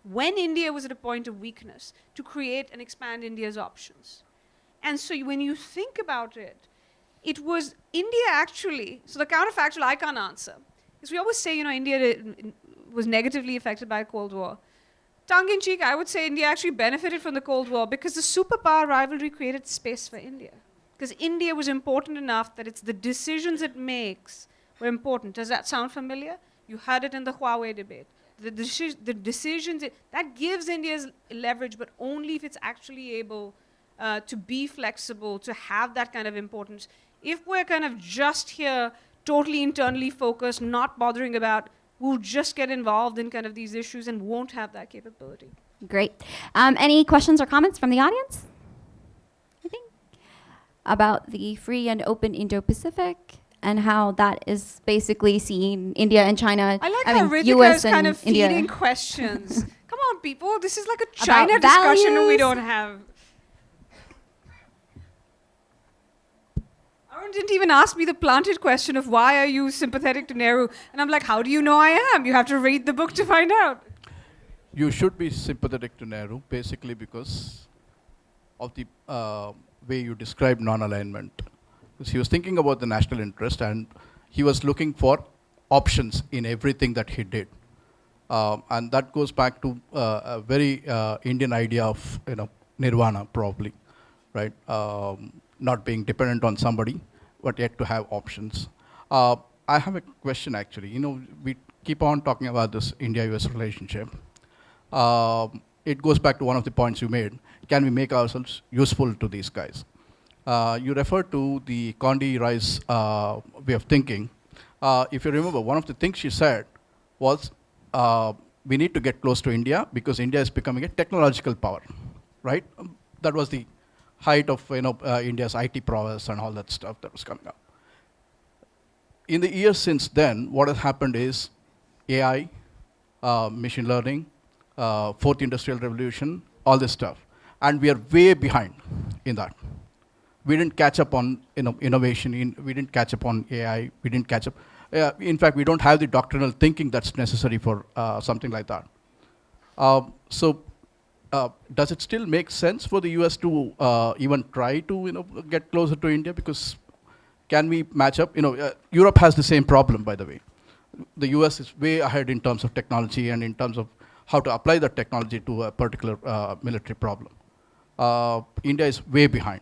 when India was at a point of weakness, to create and expand India's options. And so when you think about it, it was India actually, so the counterfactual I can't answer, is we always say, India was negatively affected by the Cold War. Tongue-in-cheek, I would say India actually benefited from the Cold War because the superpower rivalry created space for India. Because India was important enough that it's the decisions it makes were important. Does that sound familiar? You heard it in the Huawei debate. The decisions, that gives India's leverage, but only if it's actually able to be flexible, to have that kind of importance. If we're kind of just here, totally internally focused, not bothering about, we'll just get involved in kind of these issues and won't have that capability. Great. Any questions or comments from the audience? Anything? About the free and open Indo-Pacific and how that is basically seeing India and China. I like how Ritika US is kind and of India. feeding questions. Come on, people. This is like a China About discussion values. we don't have. Arun didn't even ask me the planted question of why are you sympathetic to Nehru? And I'm like, how do you know I am? You have to read the book to find out. You should be sympathetic to Nehru, basically because of the way you describe non-alignment. Because he was thinking about the national interest and he was looking for options in everything that he did. And that goes back to a very Indian idea of nirvana, probably, right? Not being dependent on somebody, but yet to have options. I have a question, actually. We keep on talking about this India-US relationship. It goes back to one of the points you made. Can we make ourselves useful to these guys? You referred to the Condi Rice way of thinking. If you remember, one of the things she said was, we need to get close to India because India is becoming a technological power, right? That was the height of India's IT prowess and all that stuff that was coming up. In the years since then, what has happened is AI, machine learning, fourth industrial revolution, all this stuff. And we are way behind in that. We didn't catch up on innovation, we didn't catch up on AI, we didn't catch up. In fact, we don't have the doctrinal thinking that's necessary for something like that. Does it still make sense for the US to even try to get closer to India? Because can we match up? Europe has the same problem, by the way. The US is way ahead in terms of technology and in terms of how to apply that technology to a particular military problem. India is way behind.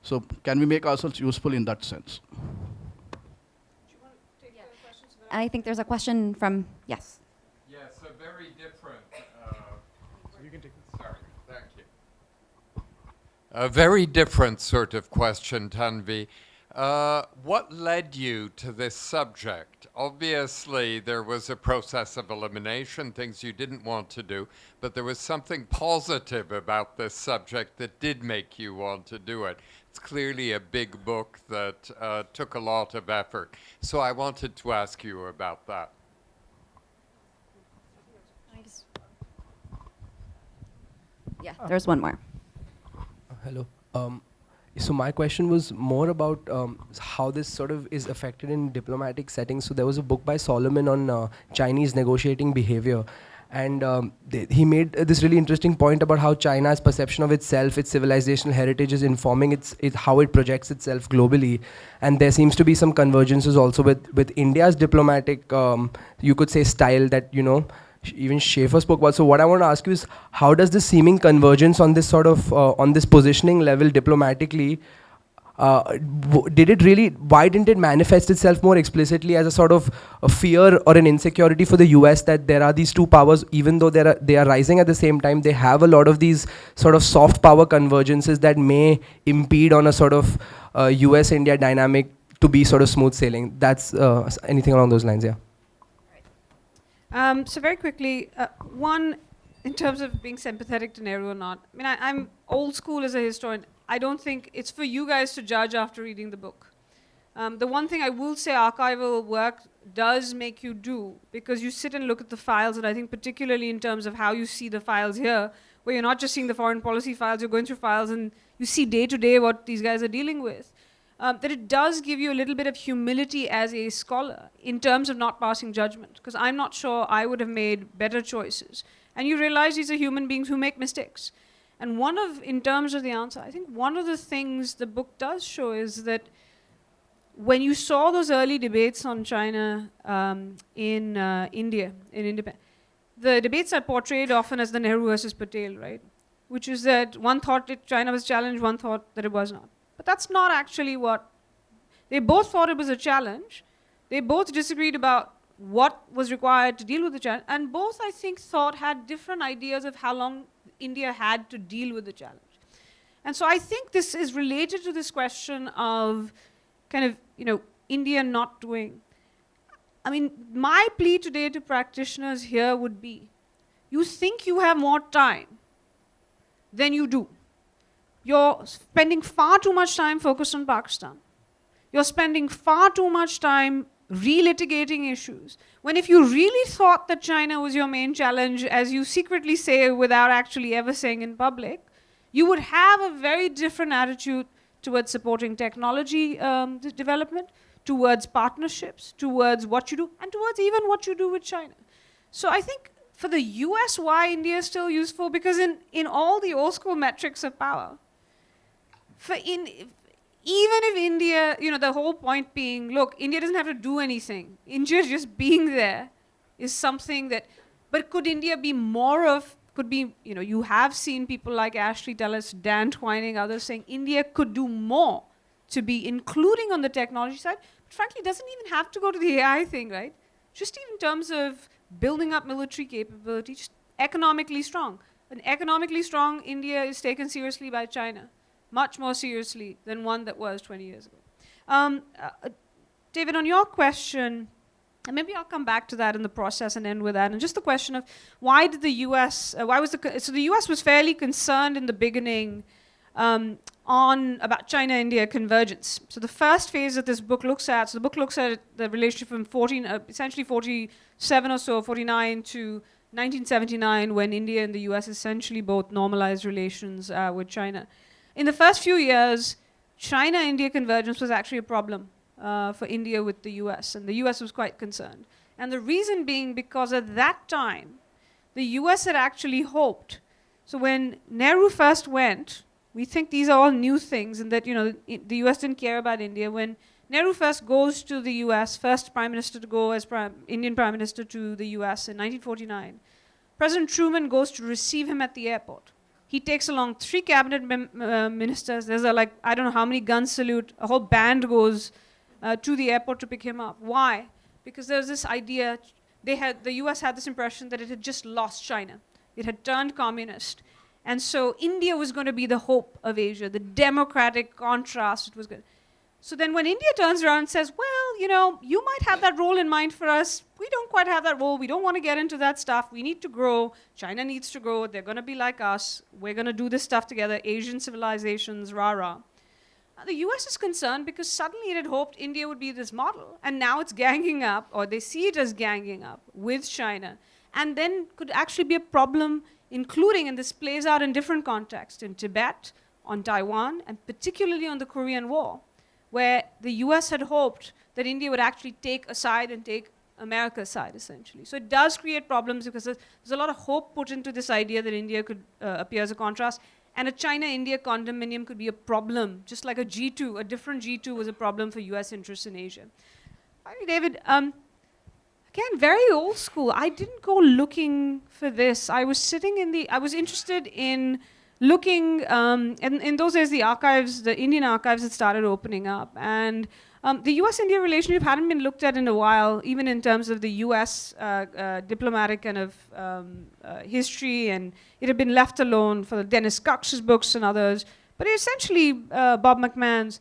So can we make ourselves useful in that sense? I think there's a question from, yes. Yes, a very different. You can take this. Sorry, thank you. A very different sort of question, Tanvi. What led you to this subject? Obviously, there was a process of elimination, things you didn't want to do, but there was something positive about this subject that did make you want to do it. It's clearly a big book that took a lot of effort. So I wanted to ask you about that. Yeah, there's one more. Hello. So my question was more about how this sort of is affected in diplomatic settings. So there was a book by Solomon on Chinese negotiating behavior. And he made this really interesting point about how China's perception of itself, its civilizational heritage is informing how it projects itself globally. And there seems to be some convergences also with India's diplomatic, you could say, style that, even Schaefer spoke about. So what I want to ask you is, how does this seeming convergence on this sort of, on this positioning level diplomatically, why didn't it manifest itself more explicitly as a sort of a fear or an insecurity for the US that there are these two powers, even though they are rising at the same time, they have a lot of these sort of soft power convergences that may impede on a sort of US-India dynamic to be sort of smooth sailing. That's anything along those lines, yeah. So very quickly, one, in terms of being sympathetic to Nehru or not, I mean, I'm old school as a historian. I don't think it's for you guys to judge after reading the book. The one thing I will say archival work does make you do, because you sit and look at the files, and I think particularly in terms of how you see the files here, where you're not just seeing the foreign policy files, you're going through files and you see day to day what these guys are dealing with. That it does give you a little bit of humility as a scholar in terms of not passing judgment, because I'm not sure I would have made better choices. And you realize these are human beings who make mistakes. And in terms of the answer, I think one of the things the book does show is that when you saw those early debates on China in India, in independence, the debates are portrayed often as the Nehru versus Patel, right? Which is that one thought China was challenged, one thought that it was not. But that's not actually what, they both thought it was a challenge. They both disagreed about what was required to deal with the challenge, and both, I think, had different ideas of how long India had to deal with the challenge. And so I think this is related to this question of kind of, India not doing. I mean, my plea today to practitioners here would be, you think you have more time than you do. You're spending far too much time focused on Pakistan. You're spending far too much time relitigating issues, when if you really thought that China was your main challenge, as you secretly say without actually ever saying in public, you would have a very different attitude towards supporting technology development, towards partnerships, towards what you do, and towards even what you do with China. So I think for the US, why India is still useful, because in all the old school metrics of power, even if India, the whole point being, look, India doesn't have to do anything. India just being there is something that, but could India be more of, could be, you have seen people like Ashley tell us, Dan Twining, others saying India could do more to be including on the technology side, but frankly doesn't even have to go to the AI thing, right? Just even in terms of building up military capability, just economically strong. An economically strong India is taken seriously by China, much more seriously than one that was 20 years ago. David, on your question, and maybe I'll come back to that in the process and end with that, and just the question of why did the US, so the US was fairly concerned in the beginning about China-India convergence. So the first phase that this book looks at, so the book looks at the relationship from essentially 47 or so, 49 to 1979, when India and the US essentially both normalized relations with China. In the first few years, China-India convergence was actually a problem for India with the US, and the US was quite concerned. And the reason being because at that time, the US had actually hoped. So when Nehru first went, we think these are all new things, and that the US didn't care about India. When Nehru first goes to the US, first prime minister to go as Indian prime minister to the US in 1949, President Truman goes to receive him at the airport. He takes along 3 cabinet ministers. There's I don't know how many gun salute. A whole band goes to the airport to pick him up. Why? Because there's this idea, the US had this impression that it had just lost China. It had turned communist. And so India was going to be the hope of Asia, the democratic contrast. It was good. So then when India turns around and says, well, you might have that role in mind for us. We don't quite have that role. We don't want to get into that stuff. We need to grow. China needs to grow. They're going to be like us. We're going to do this stuff together. Asian civilizations, rah-rah. The US is concerned because suddenly it had hoped India would be this model. And now it's ganging up, or they see it as ganging up with China. And then could actually be a problem, including, and this plays out in different contexts, in Tibet, on Taiwan, and particularly on the Korean War, where the US had hoped that India would actually take a side and take America's side, essentially. So it does create problems because there's a lot of hope put into this idea that India could appear as a contrast, and a China-India condominium could be a problem, just like a G2, a different G2 was a problem for US interests in Asia. Finally, David, again, very old school. I didn't go looking for this. I was interested in looking, and in those days the archives, the Indian archives had started opening up. And the US-India relationship hadn't been looked at in a while, even in terms of the US diplomatic kind of history, and it had been left alone for Dennis Cox's books and others. But essentially, Bob McMahon's,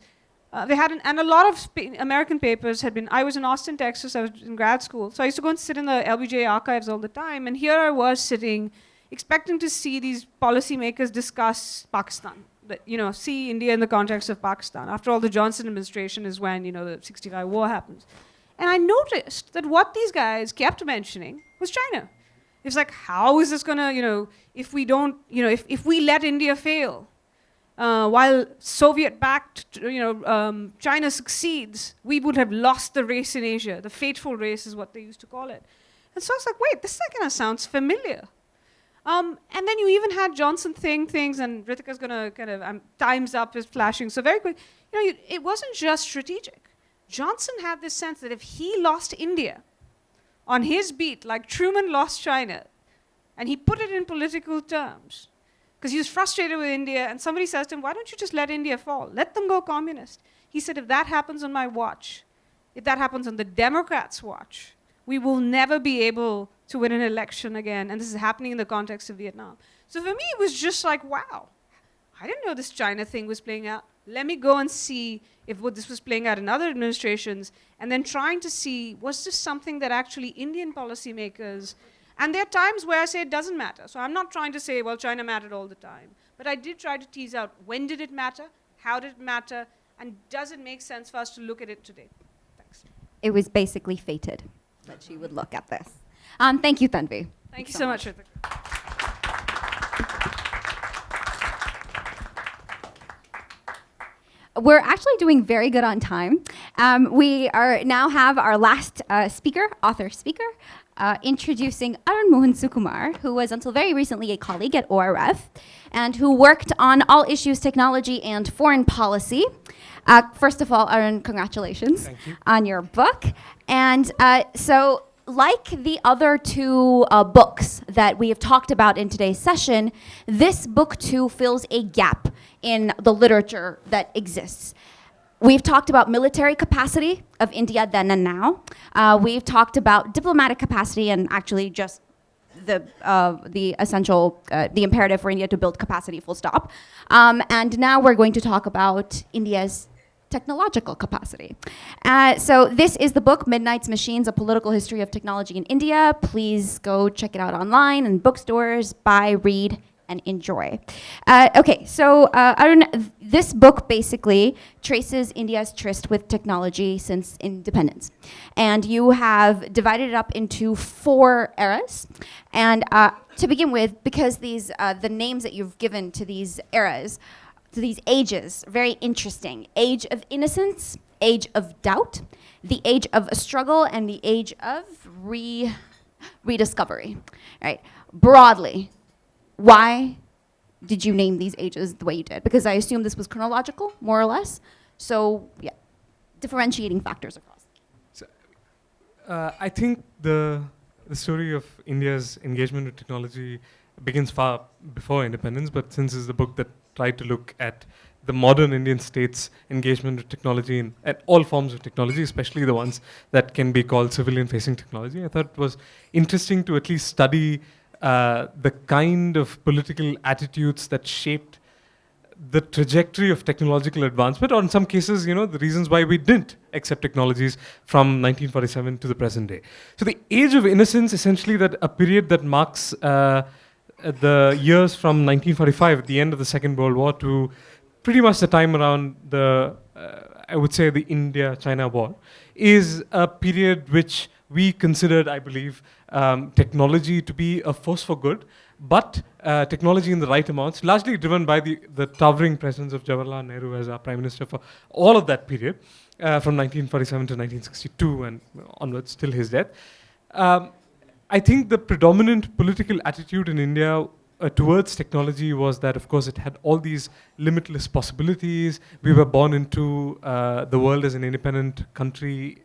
they had, and a lot of American papers had been, I was in Austin, Texas, I was in grad school, so I used to go and sit in the LBJ archives all the time, and here I was sitting, expecting to see these policymakers discuss Pakistan, see India in the context of Pakistan. After all, the Johnson administration is when, the 65 war happens. And I noticed that what these guys kept mentioning was China. It's like, how is this gonna, if we don't, if we let India fail, while Soviet-backed, China succeeds, we would have lost the race in Asia. The fateful race is what they used to call it. And so I was like, wait, this kind of sounds familiar. And then you even had Johnson things, and Ritika's going to kind of, time's up, is flashing. So very quick, it wasn't just strategic. Johnson had this sense that if he lost India on his beat, like Truman lost China, and he put it in political terms, because he was frustrated with India, and somebody says to him, why don't you just let India fall? Let them go communist. He said, if that happens on my watch, if that happens on the Democrats' watch, we will never be able to win an election again. And this is happening in the context of Vietnam. So for me, it was just like, wow, I didn't know this China thing was playing out. Let me go and see if this was playing out in other administrations, and then trying to see, was this something that actually Indian policymakers, and there are times where I say it doesn't matter. So I'm not trying to say, well, China mattered all the time. But I did try to tease out, when did it matter? How did it matter? And does it make sense for us to look at it today? Thanks. It was basically fated that she would look at this. Thank you, Tanvi. Thank you so much, Ritika. We're actually doing very good on time. We now have our last author speaker, introducing Arun Mohan Sukumar, who was until very recently a colleague at ORF. and who worked on all issues technology and foreign policy. First of all, Arun, congratulations on your book. And so, like the other two books that we have talked about in today's session, this book too fills a gap in the literature that exists. We've talked about military capacity of India then and now. We've talked about diplomatic capacity and actually just the essential, the imperative for India to build capacity, full stop. And now we're going to talk about India's technological capacity. So this is the book, Midnight's Machines, A Political History of Technology in India. Please go check it out online in bookstores, buy, read, and enjoy. Okay, so Arun, this book basically traces India's tryst with technology since independence. And you have divided it up into 4 eras. And to begin with, because these the names that you've given to these eras, to these ages, very interesting. Age of innocence, age of doubt, the age of a struggle, and the age of rediscovery. Right? Broadly, why did you name these ages the way you did? Because I assume this was chronological, more or less. So, yeah, differentiating factors across. So, I think the story of India's engagement with technology begins far before independence, but since it's the book that tried to look at the modern Indian state's engagement with technology at all forms of technology, especially the ones that can be called civilian-facing technology, I thought it was interesting to at least study the kind of political attitudes that shaped the trajectory of technological advancement, or in some cases, the reasons why we didn't accept technologies from 1947 to the present day. So the age of innocence, essentially a period that marks the years from 1945, the end of the Second World War, to pretty much the time around I would say, the India-China war, is a period which we considered, I believe, technology to be a force for good, but technology in the right amounts, largely driven by the towering presence of Jawaharlal Nehru as our Prime Minister for all of that period, from 1947 to 1962 and onwards till his death. I think the predominant political attitude in India towards technology was that, of course, it had all these limitless possibilities. We were born into the world as an independent country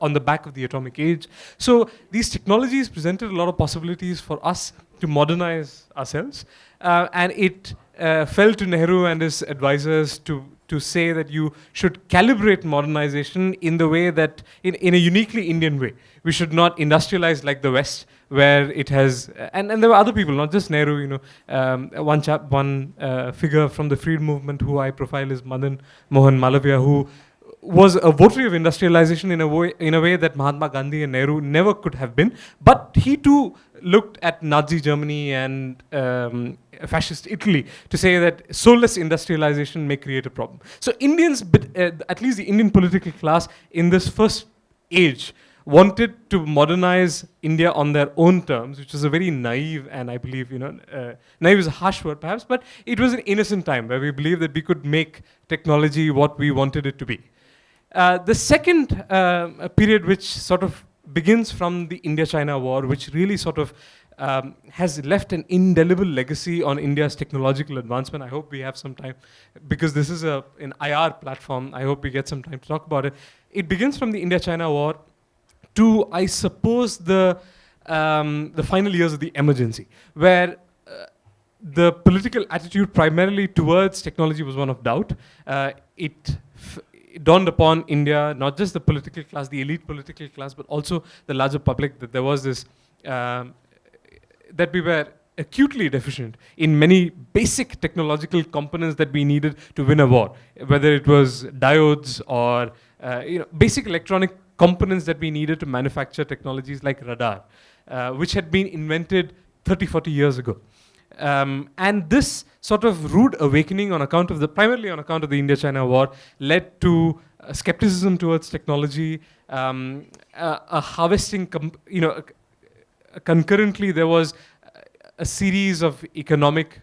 on the back of the atomic age. So these technologies presented a lot of possibilities for us to modernize ourselves. And it fell to Nehru and his advisors to say that you should calibrate modernization in the way that, in a uniquely Indian way. We should not industrialize like the West, where it has, and there were other people, not just Nehru, one figure from the freedom movement who I profile is Madan Mohan Malavia, who was a votary of industrialization in a way that Mahatma Gandhi and Nehru never could have been. But he too looked at Nazi Germany and fascist Italy to say that soulless industrialization may create a problem. So Indians, at least the Indian political class in this first age, wanted to modernize India on their own terms, which was a very naive, and I believe, naive is a harsh word perhaps, but it was an innocent time where we believed that we could make technology what we wanted it to be. The second period, which sort of begins from the India-China war, which really sort of has left an indelible legacy on India's technological advancement. I hope we have some time, because this is an IR platform. I hope we get some time to talk about it. It begins from the India-China war to, I suppose, the final years of the emergency, where the political attitude primarily towards technology was one of doubt. It dawned upon India, not just the political class, the elite political class, but also the larger public, that there was this, that we were acutely deficient in many basic technological components that we needed to win a war, whether it was diodes or basic electronic components that we needed to manufacture technologies like radar, which had been invented 30, 40 years ago. And this sort of rude awakening primarily on account of the India-China war, led to skepticism towards technology, a harvesting, concurrently there was a series of economic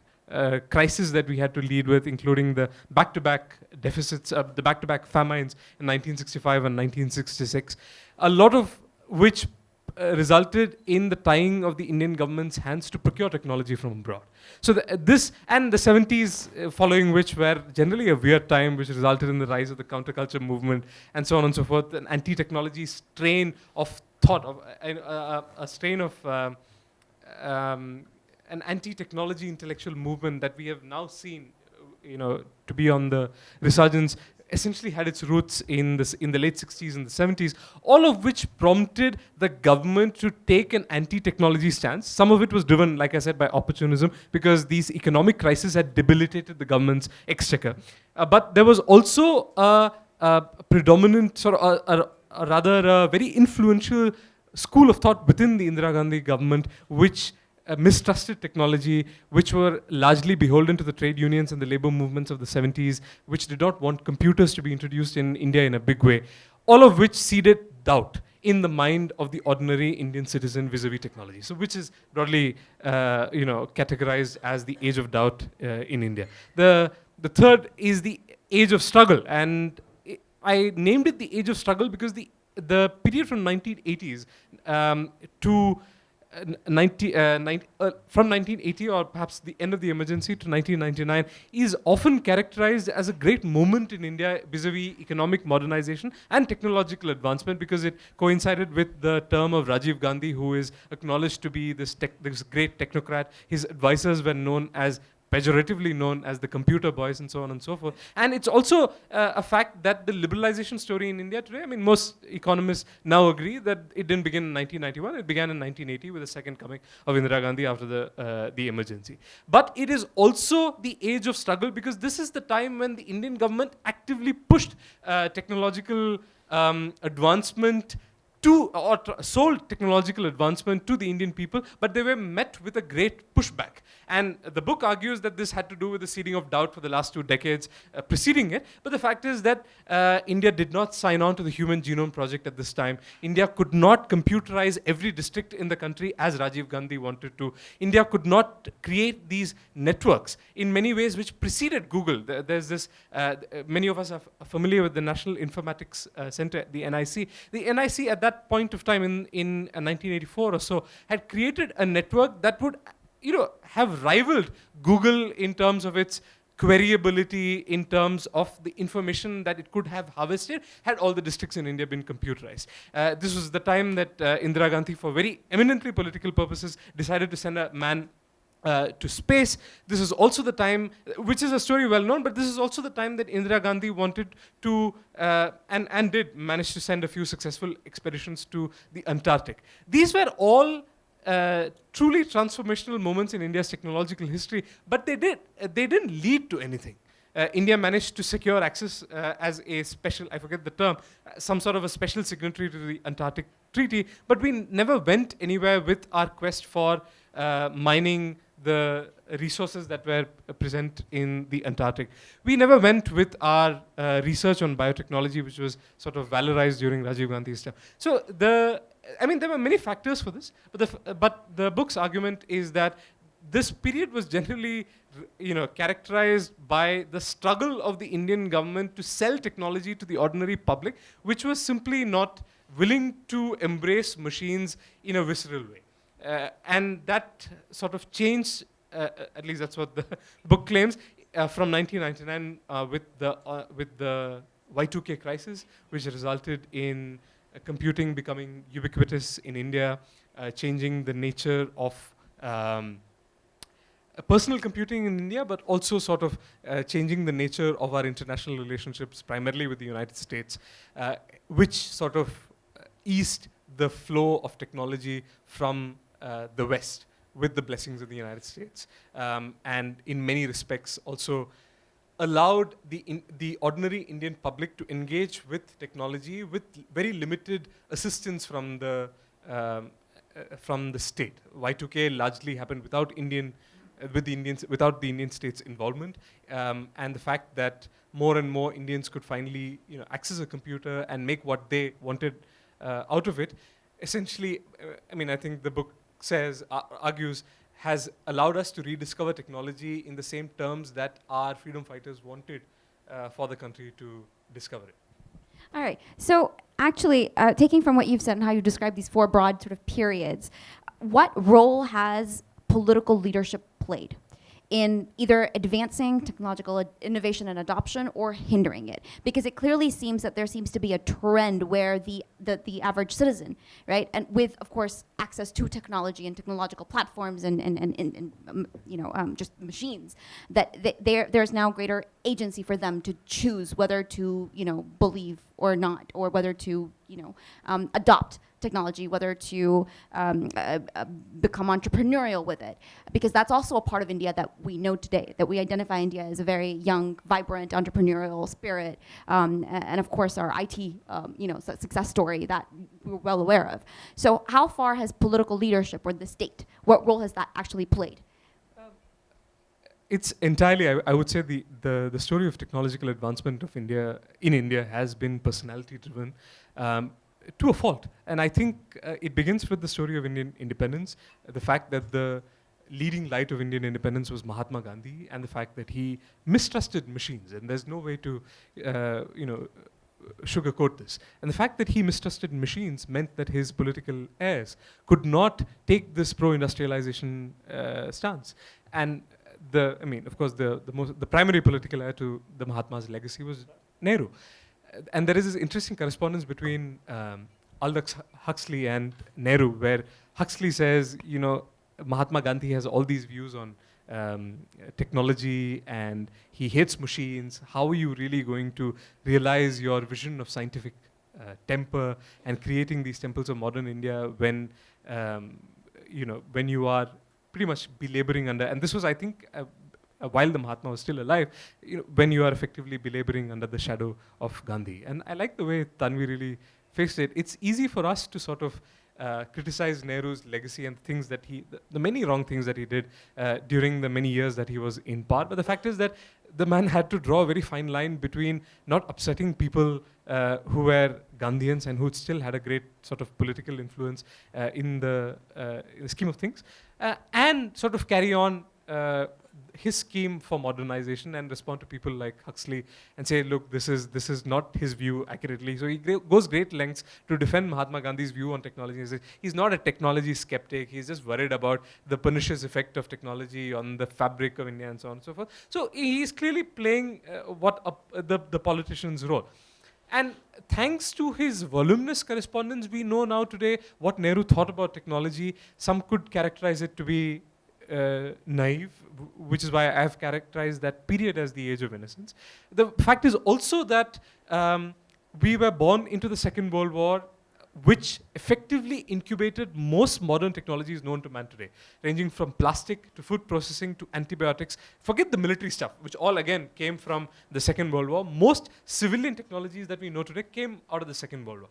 crises that we had to lead with, including the back-to-back deficits, the back-to-back famines in 1965 and 1966, a lot of which resulted in the tying of the Indian government's hands to procure technology from abroad. So this and the 70s following which were generally a weird time, which resulted in the rise of the counterculture movement and so on and so forth, an anti-technology strain of thought, of a strain of an anti-technology intellectual movement that we have now seen, to be on the resurgence, essentially had its roots in the late 60s and the 70s, all of which prompted the government to take an anti-technology stance. Some of it was driven, like I said, by opportunism, because these economic crises had debilitated the government's exchequer. But there was also a predominant, sort of a rather very influential school of thought within the Indira Gandhi government, which mistrusted technology, which were largely beholden to the trade unions and the labor movements of the 70s, which did not want computers to be introduced in India in a big way, all of which seeded doubt in the mind of the ordinary Indian citizen vis-a-vis technology. So which is broadly categorized as the age of doubt in India. The third is the age of struggle, and I named it the age of struggle because the period from 1980s to from 1980, or perhaps the end of the emergency, to 1999 is often characterized as a great moment in India vis-a-vis economic modernization and technological advancement, because it coincided with the term of Rajiv Gandhi, who is acknowledged to be this great technocrat. His advisors were pejoratively known as the computer boys, and so on and so forth. And it's also a fact that the liberalization story in India today, most economists now agree that it didn't begin in 1991, it began in 1980 with the second coming of Indira Gandhi after the emergency. But it is also the age of struggle, because this is the time when the Indian government actively pushed technological advancement sold technological advancement to the Indian people, but they were met with a great pushback. And the book argues that this had to do with the seeding of doubt for the last 2 decades preceding it. But the fact is that India did not sign on to the Human Genome Project at this time. India could not computerize every district in the country as Rajiv Gandhi wanted to. India could not create these networks in many ways which preceded Google. There's this, many of us are familiar with the National Informatics Center, the NIC. The NIC at that point of time in 1984 or so had created a network that would have rivaled Google in terms of its queryability, in terms of the information that it could have harvested had all the districts in India been computerized. This was the time that Indira Gandhi, for very eminently political purposes, decided to send a man to space. This is also the time, which is a story well known, but this is also the time that Indira Gandhi wanted to, and did manage to send a few successful expeditions to the Antarctic. These were all truly transformational moments in India's technological history, but they didn't lead to anything. India managed to secure access as a special, I forget the term, some sort of a special signatory to the Antarctic Treaty, but we never went anywhere with our quest for mining the resources that were present in the Antarctic. We never went with our research on biotechnology, which was sort of valorized during Rajiv Gandhi's time. So there were many factors for this, but the book's argument is that this period was generally characterized by the struggle of the Indian government to sell technology to the ordinary public, which was simply not willing to embrace machines in a visceral way. And that sort of changed, at least that's what the book claims, from 1999 with the Y2K crisis, which resulted in computing becoming ubiquitous in India, changing the nature of personal computing in India, but also sort of changing the nature of our international relationships, primarily with the United States, which sort of eased the flow of technology from the West with the blessings of the United States, and in many respects also allowed the ordinary Indian public to engage with technology with very limited assistance from the state. Y2K largely happened without the Indian state's involvement, and the fact that more and more Indians could finally access a computer and make what they wanted out of it, essentially, I think the book argues, has allowed us to rediscover technology in the same terms that our freedom fighters wanted for the country to discover it. All right. So actually, taking from what you've said and how you describe these four broad sort of periods, what role has political leadership played in either advancing technological innovation and adoption or hindering it? Because it clearly seems that there seems to be a trend where the average citizen, right, and with, of course, access to technology and technological platforms and just machines, that there's now greater agency for them to choose whether to, believe or not, or whether to, adopt technology, whether to become entrepreneurial with it, because that's also a part of India that we know today, that we identify India as a very young, vibrant, entrepreneurial spirit, and of course our IT, success story that we're well aware of. So how far has political leadership or the state, what role has that actually played? It's entirely, I would say, the story of technological advancement of India in India has been personality driven. To a fault. And I think it begins with the story of Indian independence, the fact that the leading light of Indian independence was Mahatma Gandhi, and the fact that he mistrusted machines, and there's no way to, sugarcoat this. And the fact that he mistrusted machines meant that his political heirs could not take this pro-industrialization stance. And of course, the primary political heir to the Mahatma's legacy was Nehru. And there is this interesting correspondence between Aldous Huxley and Nehru, where Huxley says, Mahatma Gandhi has all these views on technology and he hates machines. How are you really going to realize your vision of scientific temper and creating these temples of modern India when you are pretty much belaboring under, and this was, I think, while the Mahatma was still alive, when you are effectively belaboring under the shadow of Gandhi. And I like the way Tanvi really faced it. It's easy for us to sort of criticize Nehru's legacy and things that the many wrong things that he did during the many years that he was in power. But the fact is that the man had to draw a very fine line between not upsetting people who were Gandhians and who still had a great sort of political influence in the scheme of things, and sort of carry on his scheme for modernization and respond to people like Huxley and say, look, this is not his view accurately. So he goes great lengths to defend Mahatma Gandhi's view on technology. He says he's not a technology skeptic. He's just worried about the pernicious effect of technology on the fabric of India and so on and so forth. So he's clearly playing the politician's role. And thanks to his voluminous correspondence, we know now today what Nehru thought about technology. Some could characterize it to be naive, which is why I have characterized that period as the age of innocence. The fact is also that we were born into the Second World War, which effectively incubated most modern technologies known to man today, ranging from plastic to food processing to antibiotics. Forget the military stuff, which all again came from the Second World War. Most civilian technologies that we know today came out of the Second World War.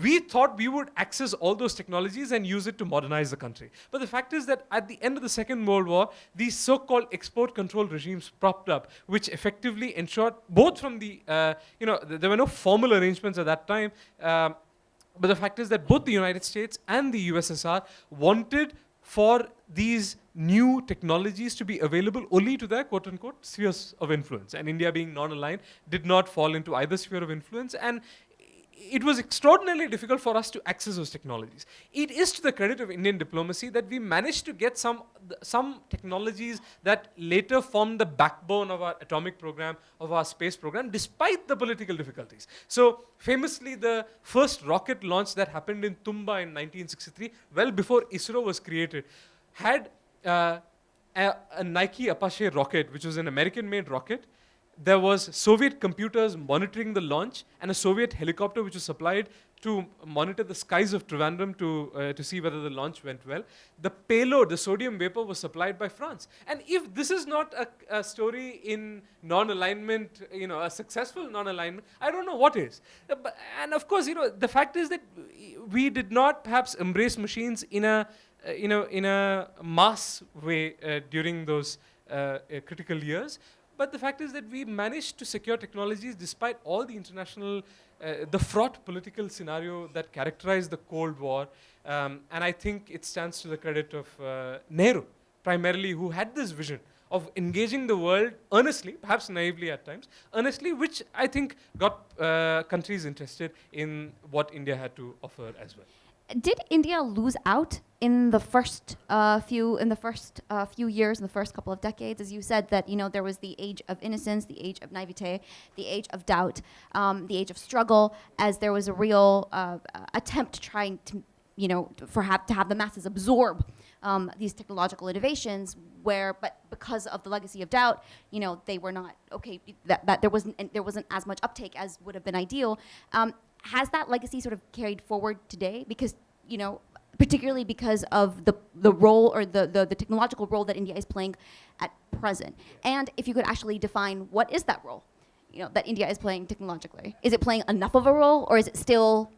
We thought we would access all those technologies and use it to modernize the country. But the fact is that at the end of the Second World War, these so-called export control regimes propped up, which effectively ensured both from the, there were no formal arrangements at that time, but the fact is that both the United States and the USSR wanted for these new technologies to be available only to their quote-unquote spheres of influence. And India, being non-aligned, did not fall into either sphere of influence. And it was extraordinarily difficult for us to access those technologies. It is to the credit of Indian diplomacy that we managed to get some technologies that later formed the backbone of our atomic program, of our space program, despite the political difficulties. So famously, the first rocket launch that happened in Tumba in 1963, well before ISRO was created, had a Nike Apache rocket, which was an American-made rocket. There was Soviet computers monitoring the launch and a Soviet helicopter which was supplied to monitor the skies of Trivandrum to see whether the launch went well. The payload, the sodium vapor, was supplied by France. And if this is not a story in non-alignment, a successful non-alignment, I don't know what is. And of course, the fact is that we did not perhaps embrace machines in a mass way during those critical years. But the fact is that we managed to secure technologies despite all the international, the fraught political scenario that characterized the Cold War. And I think it stands to the credit of Nehru, primarily, who had this vision of engaging the world earnestly, perhaps naively at times, earnestly, which I think got countries interested in what India had to offer as well. Did India lose out in the first few years, in the first couple of decades? As you said, that there was the age of innocence, the age of naivete, the age of doubt, the age of struggle, as there was a real attempt trying to to have the masses absorb these technological innovations, but because of the legacy of doubt, they were not okay. That there wasn't as much uptake as would have been ideal. Has that legacy sort of carried forward today? Because particularly because of the role or the technological role that India is playing at present. And if you could actually define what is that role, that India is playing technologically, is it playing enough of a role, or is it still?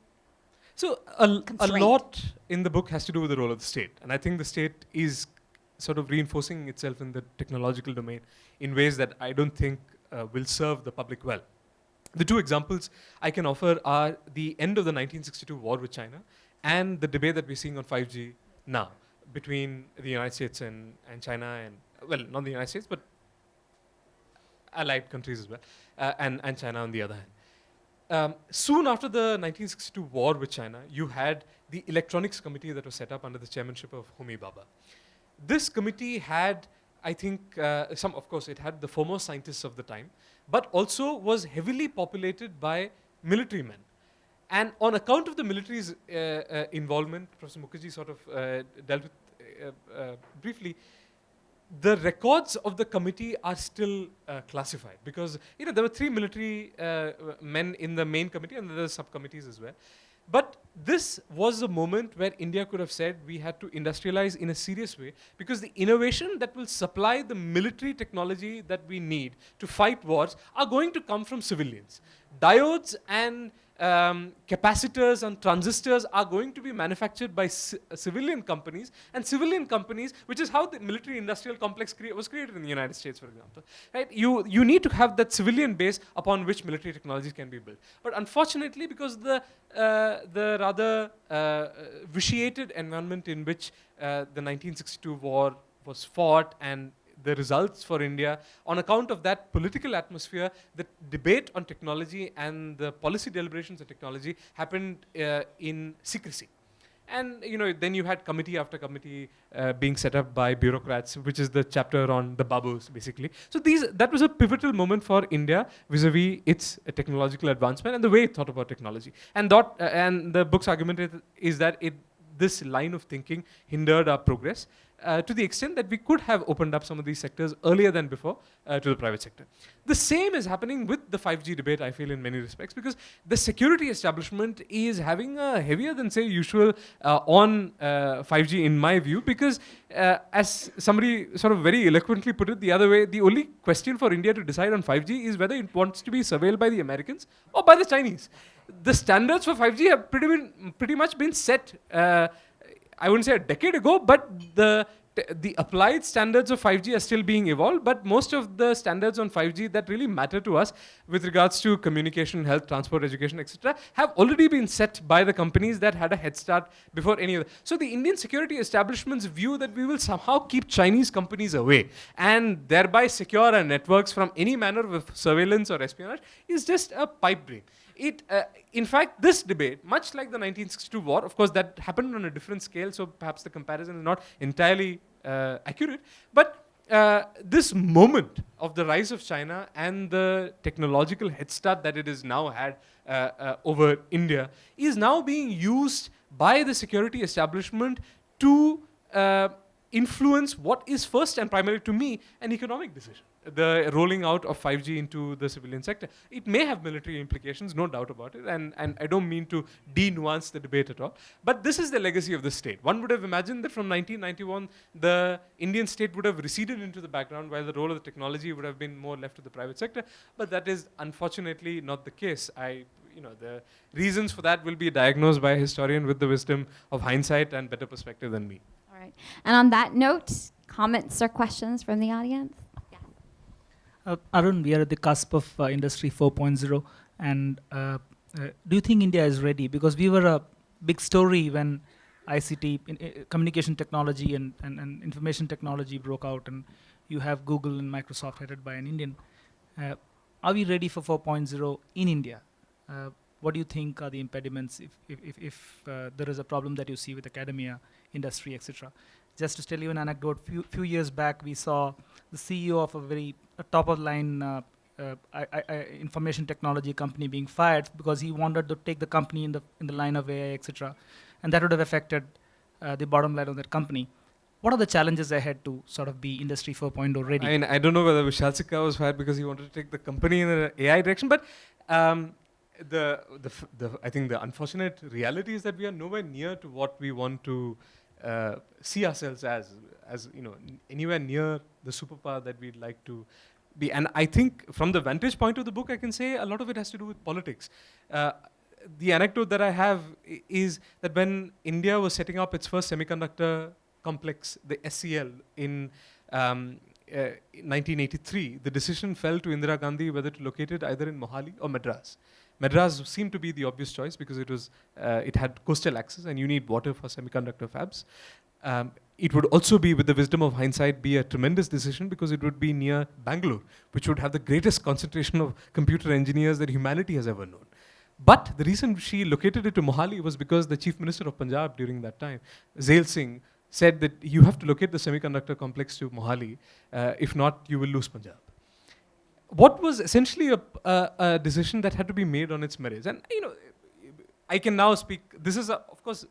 So a lot in the book has to do with the role of the state. And I think the state is sort of reinforcing itself in the technological domain in ways that I don't think will serve the public well. The two examples I can offer are the end of the 1962 war with China and the debate that we're seeing on 5G now between the United States and China and, well, not the United States, but allied countries as well, and China on the other hand. Soon after the 1962 war with China, you had the Electronics Committee that was set up under the chairmanship of Homi Bhabha. This committee had, I think, of course, it had the foremost scientists of the time, but also was heavily populated by military men. And on account of the military's involvement, Professor Mukherjee sort of dealt with briefly, the records of the committee are still classified because there were 3 military men in the main committee and there were subcommittees as well. But this was a moment where India could have said we had to industrialize in a serious way because the innovation that will supply the military technology that we need to fight wars are going to come from civilians. Diodes and capacitors and transistors are going to be manufactured by civilian companies, and civilian companies, which is how the military industrial complex was created in the United States, for example. Right? You need to have that civilian base upon which military technologies can be built. But unfortunately, because the rather vitiated environment in which the 1962 war was fought and the results for India, on account of that political atmosphere, the debate on technology and the policy deliberations on technology happened in secrecy. And then you had committee after committee being set up by bureaucrats, which is the chapter on the babus, basically. So that was a pivotal moment for India vis-a-vis its technological advancement and the way it thought about technology. And the book's argument is that this line of thinking hindered our progress to the extent that we could have opened up some of these sectors earlier than before to the private sector. The same is happening with the 5G debate, I feel, in many respects, because the security establishment is having a heavier than, say, usual on 5G, in my view, because as somebody sort of very eloquently put it the other way, the only question for India to decide on 5G is whether it wants to be surveilled by the Americans or by the Chinese. The standards for 5G have pretty much been set, I wouldn't say a decade ago, but the applied standards of 5G are still being evolved, but most of the standards on 5G that really matter to us with regards to communication, health, transport, education, etc., have already been set by the companies that had a head start before any of that. So the Indian security establishment's view that we will somehow keep Chinese companies away and thereby secure our networks from any manner of surveillance or espionage is just a pipe dream. In fact, this debate, much like the 1962 war, of course, that happened on a different scale, so perhaps the comparison is not entirely accurate, but this moment of the rise of China and the technological head start that it has now had over India is now being used by the security establishment to influence what is first and primarily to me an economic decision. The rolling out of 5G into the civilian sector. It may have military implications, no doubt about it, and I don't mean to de-nuance the debate at all, but this is the legacy of the state. One would have imagined that from 1991, the Indian state would have receded into the background while the role of the technology would have been more left to the private sector, but that is unfortunately not the case. The reasons for that will be diagnosed by a historian with the wisdom of hindsight and better perspective than me. All right. And on that note, comments or questions from the audience? Arun, we are at the cusp of Industry 4.0, and do you think India is ready? Because we were a big story when ICT, communication technology and information technology broke out, and You have Google and Microsoft headed by an Indian. Are we ready for 4.0 in India? What do you think are the impediments if there is a problem that you see with academia, industry, etc.? Just to tell you an anecdote, few years back, we saw the CEO of a top-of-line information technology company being fired because he wanted to take the company in the line of AI, etc., and that would have affected the bottom line of that company. What are the challenges ahead to sort of be Industry 4.0 ready? I mean, I don't know whether Vishal Sikka was fired because he wanted to take the company in the AI direction, but I think the unfortunate reality is that we are nowhere near to what we want to see ourselves as anywhere near the superpower that we'd like to be. And I think from the vantage point of the book, I can say a lot of it has to do with politics. The anecdote that I have is that when India was setting up its first semiconductor complex, the SCL, in 1983, the decision fell to Indira Gandhi whether to locate it either in Mohali or Madras. Madras seemed to be the obvious choice because it had coastal access and you need water for semiconductor fabs. It would also be, with the wisdom of hindsight, be a tremendous decision because it would be near Bangalore, which would have the greatest concentration of computer engineers that humanity has ever known. But the reason she located it to Mohali was because the Chief Minister of Punjab during that time, Zail Singh, said that you have to locate the semiconductor complex to Mohali, if not, you will lose Punjab. What was essentially a decision that had to be made on its merits. And, I can now speak, this is, of course,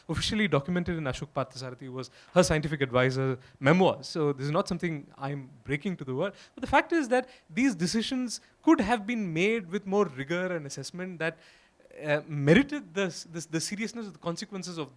officially documented in Ashok Parthasarathy, was her scientific advisor memoirs. So this is not something I'm breaking to the world. But the fact is that these decisions could have been made with more rigor and assessment that merited the seriousness of the consequences of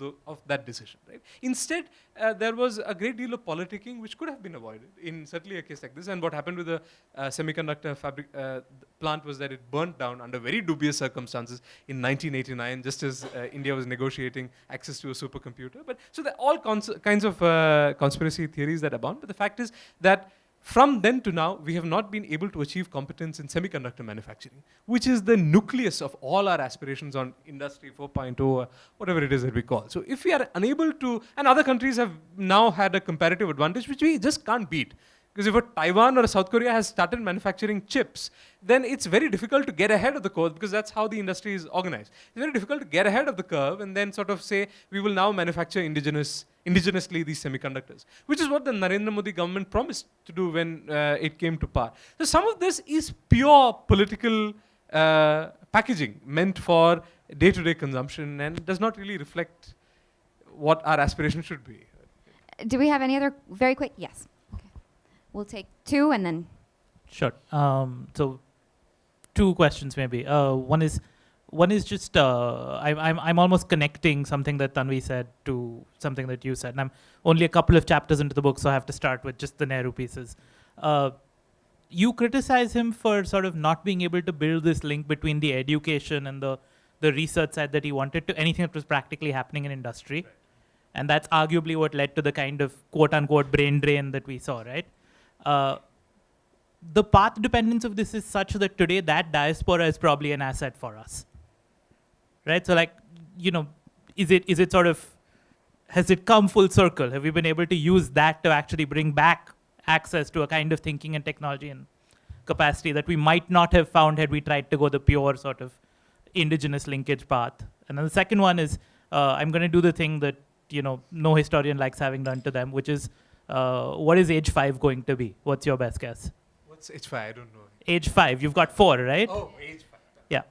that decision. Right? Instead, there was a great deal of politicking which could have been avoided in certainly a case like this. And what happened with the semiconductor plant was that it burnt down under very dubious circumstances in 1989, just as India was negotiating access to a supercomputer. But so there are all kinds of conspiracy theories that abound. But the fact is that from then to now, we have not been able to achieve competence in semiconductor manufacturing, which is the nucleus of all our aspirations on Industry 4.0 or whatever it is that we call. So if we are unable to, and other countries have now had a comparative advantage, which we just can't beat. Because if a Taiwan or a South Korea has started manufacturing chips, then it's very difficult to get ahead of the curve because that's how the industry is organized. It's very difficult to get ahead of the curve and then sort of say, we will now manufacture indigenously these semiconductors, which is what the Narendra Modi government promised to do when it came to power. So some of this is pure political packaging meant for day-to-day consumption and does not really reflect what our aspirations should be. Do we have any other very quick? Yes. We'll take two and then. Sure. So, two questions maybe. One is just I'm almost connecting something that Tanvi said to something that you said. And I'm only a couple of chapters into the book, so I have to start with just the Nehru pieces. You criticize him for sort of not being able to build this link between the education and the research side that he wanted to anything that was practically happening in industry. Right. And that's arguably what led to the kind of quote-unquote brain drain that we saw, right? The path dependence of this is such that today that diaspora is probably an asset for us, right? So is it sort of, has it come full circle? Have we been able to use that to actually bring back access to a kind of thinking and technology and capacity that we might not have found had we tried to go the pure sort of indigenous linkage path? And then the second one is, I'm going to do the thing that, no historian likes having done to them, which is, what is age 5 going to be? What's your best guess? What's age 5? I don't know. Age 5. You've got 4, right? Oh, age 5. Yeah.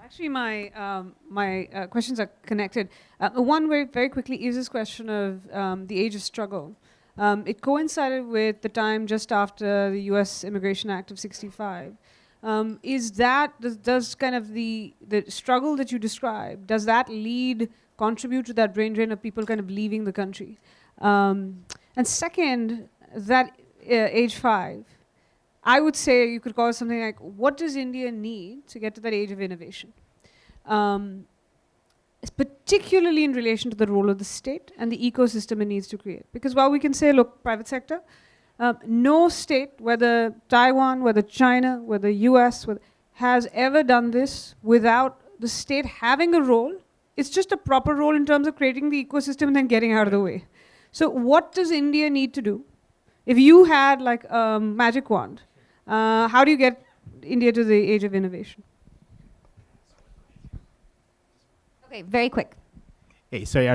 Actually, my questions are connected. One very quickly is this question of the age of struggle. It coincided with the time just after the U.S. Immigration Act of '65. Does kind of the struggle that you describe, does that contribute to that brain drain of people kind of leaving the country? And second, that age 5, I would say you could call it something like, what does India need to get to that age of innovation? Particularly in relation to the role of the state and the ecosystem it needs to create. Because while we can say, look, private sector, no state, whether Taiwan, whether China, whether US, has ever done this without the state having a role It's just a proper role in terms of creating the ecosystem and then getting out of the way. So what does India need to do? If you had like a magic wand, how do you get India to the age of innovation? Okay, very quick. Hey, sorry, I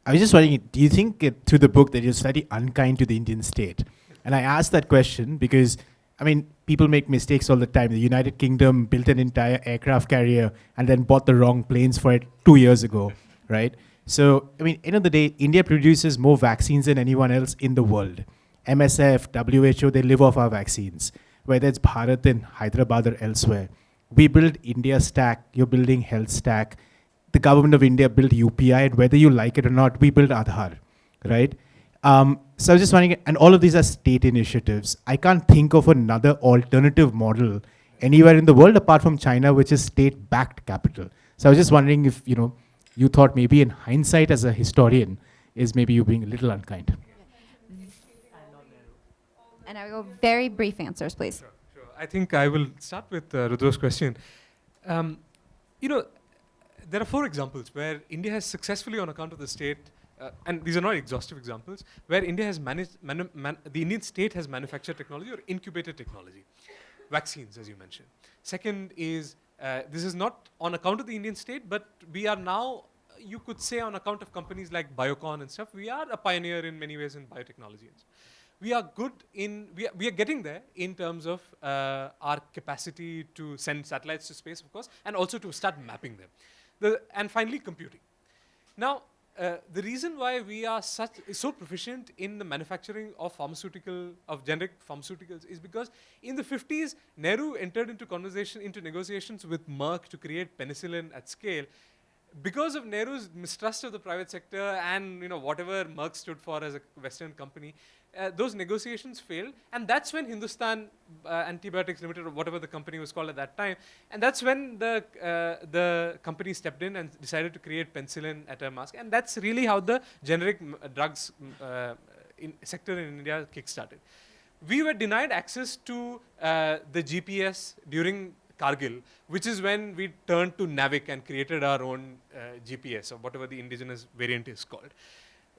was just wondering, do you think through the book that you're slightly unkind to the Indian state? And I asked that question because, I mean, people make mistakes all the time. The United Kingdom built an entire aircraft carrier and then bought the wrong planes for it 2 years ago, right? So, I mean, end of the day, India produces more vaccines than anyone else in the world. MSF, WHO, they live off our vaccines, whether it's Bharat in Hyderabad or elsewhere. We build India Stack, you're building Health Stack. The government of India built UPI, and whether you like it or not, we build Aadhaar, right? So I was just wondering, and all of these are state initiatives. I can't think of another alternative model anywhere in the world apart from China, which is state-backed capital. So I was just wondering if, you thought maybe in hindsight as a historian, is maybe you being a little unkind. And I will go very brief answers, please. Sure. I think I will start with Rudro's question. There are 4 examples where India has successfully, on account of the state, and these are not exhaustive examples, where India has the Indian state has manufactured technology or incubated technology. Vaccines, as you mentioned. Second is, this is not on account of the Indian state, but we are now, you could say on account of companies like Biocon and stuff, we are a pioneer in many ways in biotechnology. We are good in, we are getting there in terms of our capacity to send satellites to space, of course, and also to start mapping them. And finally, computing. Now, the reason why we are so proficient in the manufacturing of generic pharmaceuticals is because in the 50s, Nehru entered into negotiations with Merck to create penicillin at scale. Because of Nehru's mistrust of the private sector and whatever Merck stood for as a Western company, those negotiations failed, and that's when Hindustan Antibiotics Limited, or whatever the company was called at that time, and that's when the company stepped in and decided to create penicillin at a mask, and that's really how the generic drugs sector in India kickstarted. We were denied access to the GPS during Kargil, which is when we turned to NAVIC and created our own GPS, or whatever the indigenous variant is called.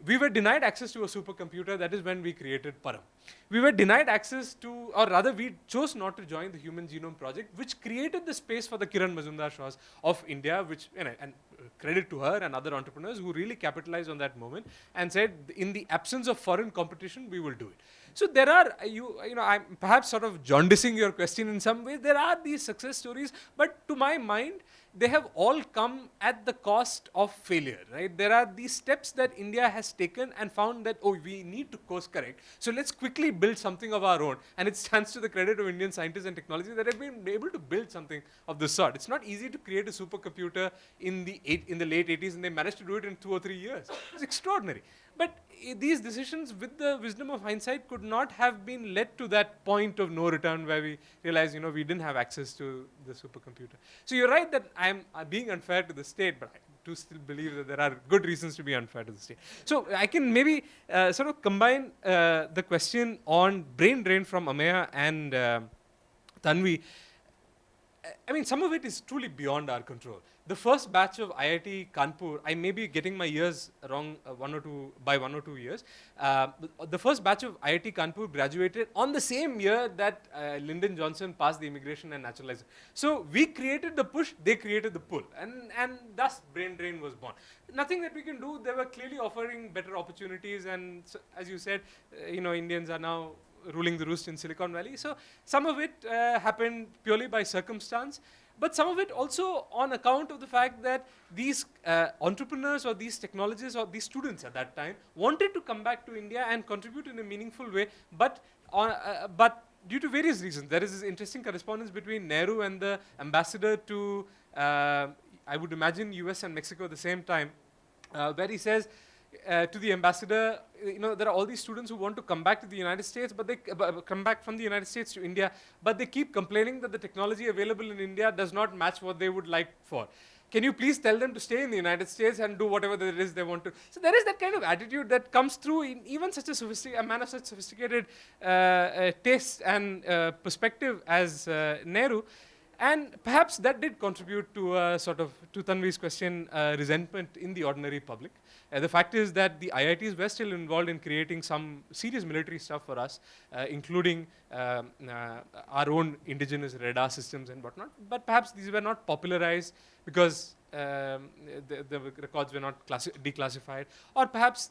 We were denied access to a supercomputer. That is when we created Param. We were denied access to, or rather we chose not to join the Human Genome Project, which created the space for the Kiran Mazumdar-Shaws of India, which, and credit to her and other entrepreneurs who really capitalized on that moment and said, in the absence of foreign competition, we will do it. So there are, I'm perhaps sort of jaundicing your question in some ways. There are these success stories, but to my mind, they have all come at the cost of failure, right? There are these steps that India has taken and found that, we need to course correct. So let's quickly build something of our own. And it stands to the credit of Indian scientists and technology that have been able to build something of this sort. It's not easy to create a supercomputer in the late 80s, and they managed to do it in 2 or 3 years. It's extraordinary. But these decisions, with the wisdom of hindsight, could not have been led to that point of no return where we realized, we didn't have access to the supercomputer. So you're right that I'm being unfair to the state, but I do still believe that there are good reasons to be unfair to the state. So I can maybe sort of combine the question on brain drain from Ameya and Tanvi. I mean, some of it is truly beyond our control. The first batch of IIT Kanpur, I may be getting my years wrong by 1 or 2 years. The first batch of IIT Kanpur graduated on the same year that Lyndon Johnson passed the Immigration and Naturalization. So we created the push, they created the pull, and thus brain drain was born. Nothing that we can do. They were clearly offering better opportunities, and so, as you said, Indians are now ruling the roost in Silicon Valley. So some of it happened purely by circumstance, but some of it also on account of the fact that these entrepreneurs or these technologists or these students at that time wanted to come back to India and contribute in a meaningful way, but due to various reasons. There is this interesting correspondence between Nehru and the ambassador to, I would imagine, US and Mexico at the same time, where he says, to the ambassador, there are all these students who want to come back to the United States, but they come back from the United States to India, but they keep complaining that the technology available in India does not match what they would like for. Can you please tell them to stay in the United States and do whatever it is they want to? So there is that kind of attitude that comes through in even such a man of such sophisticated taste and perspective as Nehru. And perhaps that did contribute to to Tanvi's question, resentment in the ordinary public. The fact is that the IITs were still involved in creating some serious military stuff for us, including our own indigenous radar systems and whatnot. But perhaps these were not popularized because the records were not declassified, or perhaps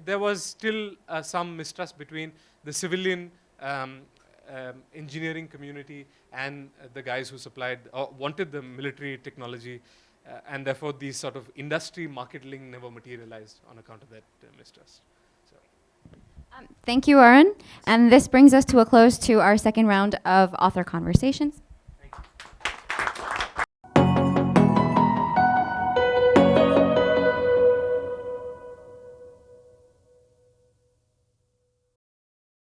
there was still some mistrust between the civilian engineering community and the guys who supplied or wanted the military technology, and therefore these sort of industry market link never materialized on account of that mistrust. So. Thank you, Arun. And this brings us to a close to our second round of author conversations.